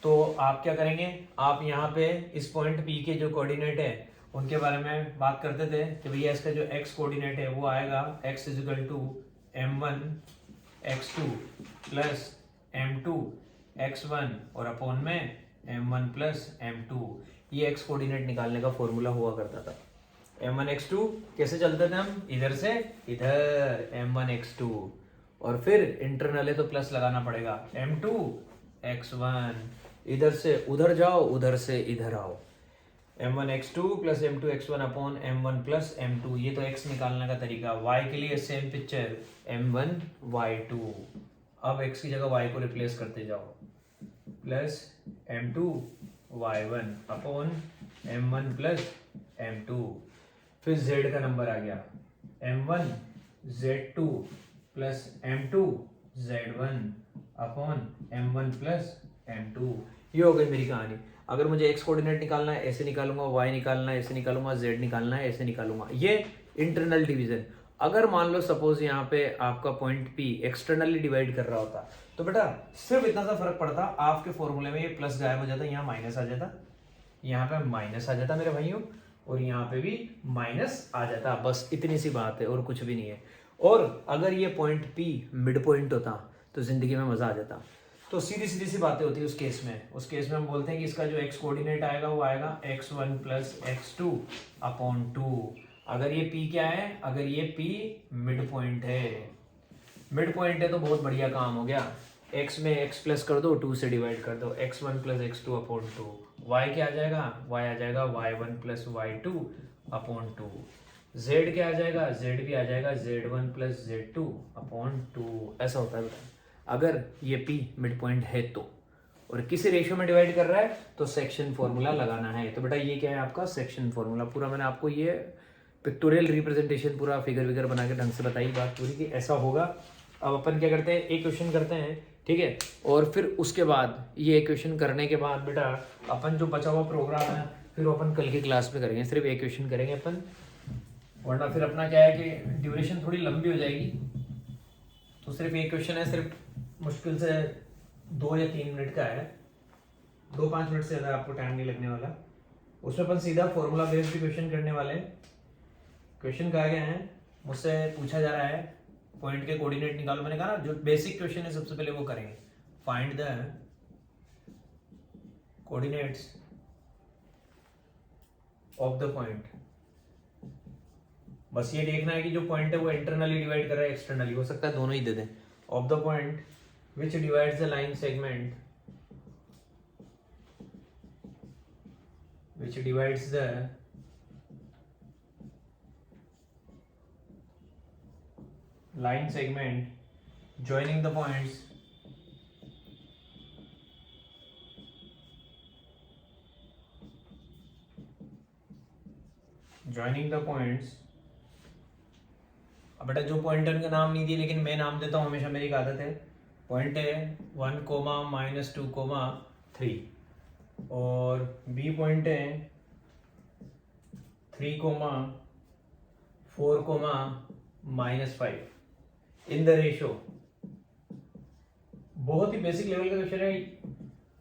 [SPEAKER 1] तो आप क्या करेंगे, आप यहाँ पे इस पॉइंट P के जो कोऑर्डिनेट है उनके बारे में बात करते थे कि भैया इसका जो x कोऑर्डिनेट है वो आएगा x is equal to m1 x2 plus m2 x1 और अपॉन में m1 प्लस m2। ये x कोऑर्डिनेट निकालने का फॉर्मूला हुआ करता था। m1 x2 कैसे चलते थे हम, इधर से इधर m1 x2, और फिर इंटरनल है तो प्लस लगाना पड़ेगा m2 x1, इधर से उधर जाओ उधर से इधर आओ, m1 x2 plus m2 x1 upon m1 plus m2। ये तो x निकालने का तरीका। y के लिए सेम पिक्चर, m1 y2। अब x की जगह y को रिप्लेस करते जाओ, plus m2 y1 upon m1 plus m2। फिर z का नंबर आ गया, m1 z2 plus m2 z1 upon m1 plus m2। ये हो गई मेरी कहानी। अगर मुझे x कोऑर्डिनेट निकालना है ऐसे निकालूंगा, y निकालना है ऐसे निकालूंगा, z निकालना है ऐसे निकालूंगा। ये इंटरनल डिवीजन। अगर मान लो सपोज यहाँ पे आपका पॉइंट P एक्सटर्नली डिवाइड कर रहा होता तो बेटा सिर्फ इतना सा फर्क पड़ता, आपके फॉर्मूले में ये प्लस गायब हो जाता, यहाँ माइनस आ जाता, यहाँ पे माइनस आ जाता मेरे भाइयों, और यहाँ पे भी माइनस आ जाता। बस इतनी सी बात है और कुछ भी नहीं है। और अगर ये पॉइंट P मिड पॉइंट होता तो जिंदगी में मजा आ जाता। तो सीधी सीधी सी बातें होती है उस केस में। उस केस में हम बोलते हैं कि इसका जो x कोऑर्डिनेट आएगा वो आएगा x1 प्लस x2 अपॉन 2। अगर ये P क्या है, अगर ये P मिड पॉइंट है, मिड पॉइंट है तो बहुत बढ़िया काम हो गया। x में x प्लस कर दो, 2 से डिवाइड कर दो, x1 plus x2 upon 2। y क्या आ जाएगा, y आ जाएगा y1 plus y2 upon 2। z क्या आ जाएगा, z भी आ जाएगा z1 प्लस z2 अपॉन 2। ऐसा होता है बेटा अगर ये p मिड पॉइंट है तो, और किसी रेशियो में डिवाइड कर रहा है तो सेक्शन फॉर्मूला लगाना है। तो बेटा ये क्या है आपका सेक्शन फॉर्मूला। पूरा मैंने आपको ये पिक्टोरियल रिप्रेजेंटेशन पूरा फिगर विगर बना के ढंग से बताई बात पूरी कि ऐसा होगा। अब अपन क्या करते हैं, एक क्वेश्चन करते हैं, ठीक है, और फिर उसके बाद ये क्वेश्चन करने के बाद बेटा अपन जो बचा हुआ प्रोग्राम है फिर वो अपन कल की क्लास में करेंगे। सिर्फ एक क्वेश्चन करेंगे अपन, वरना फिर अपना क्या है कि ड्यूरेशन थोड़ी लंबी हो जाएगी। तो सिर्फ एक क्वेश्चन है, सिर्फ मुश्किल से 2 या 3 मिनट का है, 2-5 मिनट से ज़्यादा आपको टाइम नहीं लगने वाला। उसमें अपन सीधा फॉर्मूला बेस्ड क्वेश्चन करने वाले हैं। क्वेश्चन कहा गया है, मुझसे पूछा जा रहा है पॉइंट के कोऑर्डिनेट निकालो। मैंने कहा ना जो बेसिक क्वेश्चन है सबसे पहले वो करेंगे, find the coordinates of the point. बस ये देखना है कि जो पॉइंट है वो इंटरनली डिवाइड कर रहा है एक्सटर्नली, हो सकता है दोनों ही दे दें। Of the point which divides the line segment, which divides the line segment joining the points अब बेटा जो पॉइंट उनका नाम नहीं दिए लेकिन मैं नाम देता हूँ हमेशा, मेरी एक आदत है। पॉइंट है 1, -2, 3 और बी पॉइंट है 3, 4, -5 इन द रेशियो। बहुत ही बेसिक लेवल का क्वेश्चन है,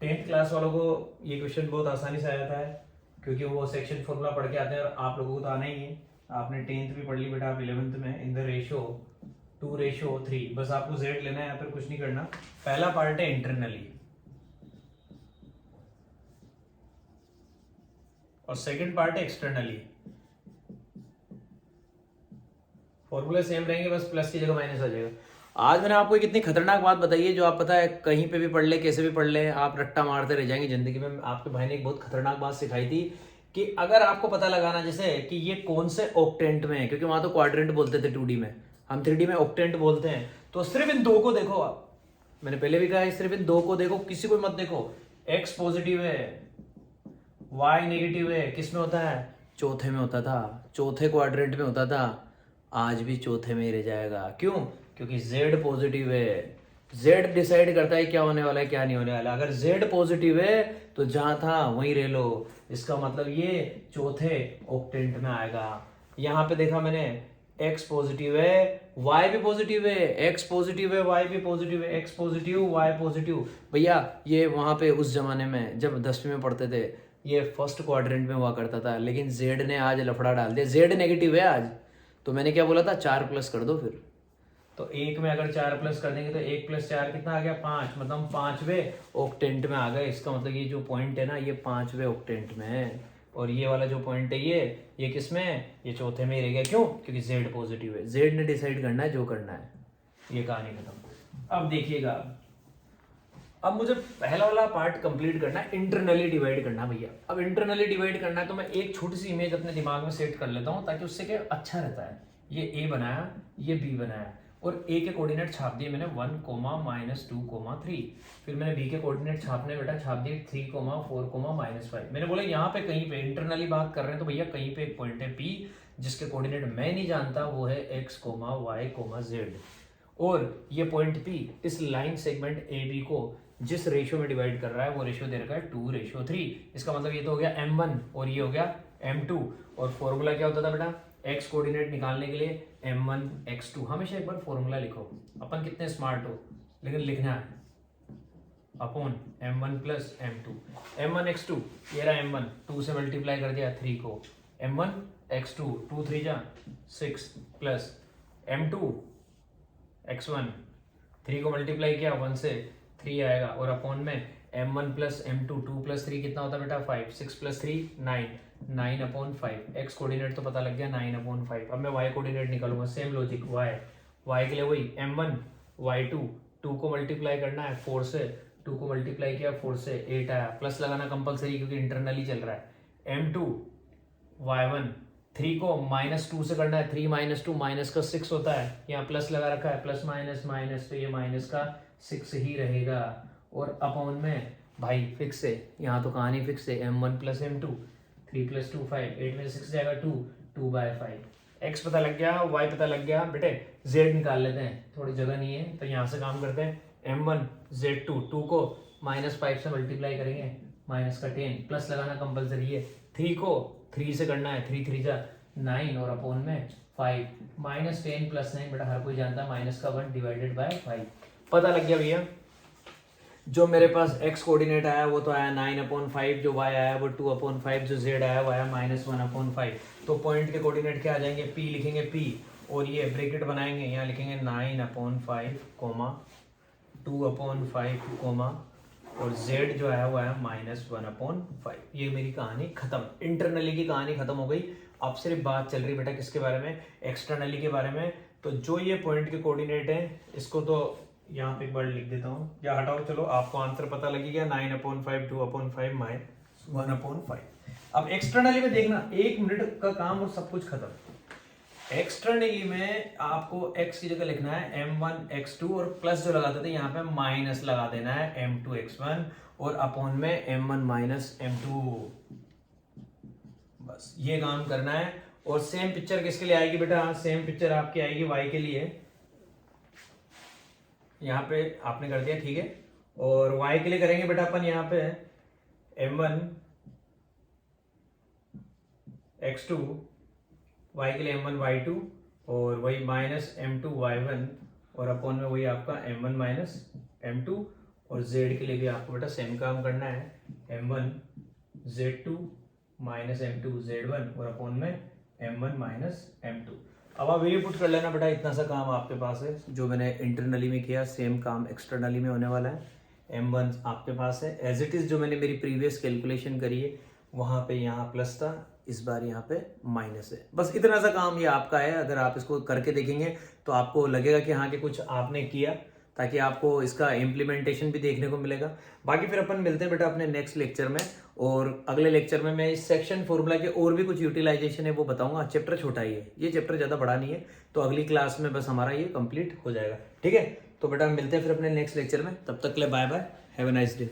[SPEAKER 1] 10th क्लास वालों को ये क्वेश्चन बहुत आसानी से आ जाता है क्योंकि वो सेक्शन फॉर्मूला पढ़ के आते हैं और आप लोगों को तो आना ही है। आपने 10th भी पढ़ ली बेटा, आप 11th में इन द रेशियो 2:3। बस आपको z लेना है, यहाँ पर कुछ नहीं करना। पहला पार्ट है इंटरनली और सेकंड पार्ट है एक्सटर्नली। फॉर्मूले सेम रहेंगे, बस प्लस की जगह माइनस आ जाएगा। आज मैंने आपको एक इतनी खतरनाक बात बताई है जो आप पता है कहीं पे भी पढ़ ले, कैसे भी पढ़ ले, आप रट्टा मारते रह जाएंगे जिंदगी में। आपके भाई ने एक बहुत खतरनाक बात सिखाई थी कि अगर आपको पता लगाना जैसे कि ये कौन से ऑक्टेंट में है, क्योंकि वहां तो क्वाड्रेंट बोलते थे 2D में, हम 3D में ऑक्टेंट बोलते हैं। तो सिर्फ इन दो को देखो आप, मैंने पहले भी कहा है सिर्फ इन दो को देखो, किसी को मत देखो। x पॉजिटिव है, y नेगेटिव है, किस में होता है, चौथे में होता था, चौथे क्वाड्रेंट में होता था, आज भी चौथे में ही रह जाएगा। क्यों? क्योंकि z पॉजिटिव है। z डिसाइड करता है क्या होने वाला है क्या नहीं होने वाला। अगर z पॉजिटिव है तो जहां था वहीं रह लो, इसका मतलब ये चौथे ऑक्टेंट में आएगा। यहाँ पे देखा मैंने x पॉजिटिव है, y भी पॉजिटिव है, x पॉजिटिव है, y भी पॉजिटिव है, x पॉजिटिव y पॉजिटिव। भैया ये वहां पे उस जमाने में जब 10वीं में पढ़ते थे ये फर्स्ट क्वाड्रेंट में हुआ करता था, लेकिन z ने आज लफड़ा डाल दिया, z नेगेटिव है आज। तो मैंने क्या बोला था, 4 प्लस कर दो फिर। तो 1 में अगर 4 प्लस कर देंगे तो 1 + 4 कितना आ गया, 5, मतलब 5वें ऑक्टेंट में आ गए। इसका मतलब ये जो पॉइंट है ना ये 5वें ऑक्टेंट में है, और ये वाला जो पॉइंट है ये किस में है, ये चौथे में ही रह गया। क्यों? क्योंकि z पॉजिटिव है, z ने डिसाइड करना है जो करना है। ये कहानी खत्म। अब देखिएगा, अब मुझे पहला वाला पार्ट कंप्लीट करना है, इंटरनली डिवाइड करना भैया। अब इंटरनली डिवाइड करना है तो मैं एक छोटी सी इमेज अपने दिमाग में सेट कर लेता हूँ ताकि उससे क्या अच्छा रहता है। ये a बनाया, ये b बनाया, और a के कोऑर्डिनेट छाप दिए मैंने 1, -2, 3। फिर मैंने b के कोऑर्डिनेट छापने बेटा छाप दिए 3, 4, -5। मैंने बोला यहाँ पे कहीं पे इंटरनली बात कर रहे हैं तो भैया कहीं पे एक पॉइंट है p जिसके कोऑर्डिनेट मैं नहीं जानता, वो है x, y, z। और ये पॉइंट p इस लाइन सेगमेंट AB को जिस रेशियो में डिवाइड कर रहा है वो रेशियो दे रखा है 2:3। इसका मतलब ये तो हो गया m1 और ये हो गया m2। और फॉर्मूला क्या होता था बेटा, x कोऑर्डिनेट निकालने के लिए m1 x2। हमेशा एक बार फॉर्मूला लिखो, अपन कितने स्मार्ट हो, लेकिन लिखना है, upon m1 + m2। m1 x2 ये रहा m1, 2 से मल्टीप्लाई कर दिया 3 को, m1 x2 2 3 जा 6 प्लस m2 x1, 3 को मल्टीप्लाई किया 1 से 3 आएगा, और अपॉन में m1 + m2 2 + 3 कितना होता है बेटा 5, 6 + 3 9। 9/5। एक्स कोऑर्डिनेट तो पता लग गया 9/5। अब मैं वाई कोऑर्डिनेट निकालूंगा, सेम लॉजिक। वाई के लिए वही m1 y2, 2 को मल्टीप्लाई करना है 4 से, 2 को मल्टीप्लाई किया 4 से 8 आया, प्लस लगाना कंपलसरी क्योंकि इंटरनली चल रहा है। m2 y1, 3 को -2 से करना है, 3 - 2 माइनस का 6 होता है, यहाँ प्लस लगा रखा है, प्लस माइनस माइनस, तो ये माइनस का 6 ही रहेगा। और अपॉन में भाई फिक्स है, यहाँ तो कहानी फिक्स है, m1 + m2, 3 + 2 5, 8 में 6 जाएगा 2, 2/5। x पता लग गया, y पता लग गया। बेटे z निकाल लेते हैं, थोड़ी जगह नहीं है तो यहाँ से काम करते हैं। m1 z2, 2 को -5 से मल्टीप्लाई करेंगे, माइनस का 10, प्लस लगाना कंपलसरी है। 3 को 3 से करना है, 3 3 जा 9 और अपॉन में 5, -10 + 9, बेटा हर कोई जानता है -1 / 5। पता लग गया भैया। जो मेरे पास x कोऑर्डिनेट आया वो तो आया 9/5, जो y आया वो 2/5, जो z आया वो आया -1/5। तो पॉइंट के कोऑर्डिनेट क्या आ जाएंगे, p लिखेंगे p, और ये ब्रैकेट बनाएंगे, यहाँ लिखेंगे 9/5, 2/5, और z जो है वो आया -1/5। ये मेरी कहानी खत्म, इंटरनली की कहानी खत्म हो गई। अब सिर्फ बात चल रही बेटा किसके बारे में, एक्सटर्नली के बारे में। तो जो ये पॉइंट के कोऑर्डिनेट है, इसको तो यहाँ पे एक बार लिख देता हूँ, या हटाओ, चलो आपको आंसर पता लगी गया, 9/5, 2/5, -1/5। अब एक्सटर्नली में देखना, 1 मिनट का काम और सब कुछ खत्म। एक्सटर्नली में आपको x की जगह लिखना है m1 x2, और प्लस जो लगाते थे यहाँ पे माइनस लगा देना है m2 x1, और अपॉन में m1 - m2। बस ये काम करना है। और सेम पिक्चर किसके लिए आएगी बेटा, सेम पिक्चर आपकी आएगी y के लिए। यहाँ पे आपने कर दिया, ठीक है। और y के लिए करेंगे बेटा अपन यहाँ पे m1 x2, y के लिए m1 y2, और वही -m2 y1, और अपॉन में वही आपका m1 - m2। और z के लिए भी आपको बेटा सेम काम करना है, m1 z2 -m2 z1, और अपॉन में m1 - m2। अब आप ये पुट कर लेना बेटा, इतना सा काम आपके पास है। जो मैंने इंटरनली में किया सेम काम एक्सटर्नली में होने वाला है। m1 आपके पास है एज इट इज, जो मैंने मेरी प्रीवियस कैलकुलेशन करी है वहाँ पे यहाँ प्लस था, इस बार यहाँ पे माइनस है। बस इतना सा काम ये आपका है। अगर आप इसको करके देखेंगे तो आपको लगेगा कि हाँ कि कुछ आपने किया, ताकि आपको इसका इम्प्लीमेंटेशन भी देखने को मिलेगा। बाकी फिर अपन मिलते हैं बेटा अपने नेक्स्ट लेक्चर में, और अगले लेक्चर में मैं इस सेक्शन फॉर्मूला के और भी कुछ यूटिलाइजेशन है वो बताऊंगा। चैप्टर छोटा ही है, ये चैप्टर ज़्यादा बड़ा नहीं है, तो अगली क्लास में बस हमारा ये कंप्लीट हो जाएगा, ठीक है। तो बेटा मिलते हैं फिर अपने नेक्स्ट लेक्चर में, तब तक के लिए bye bye, have a nice day.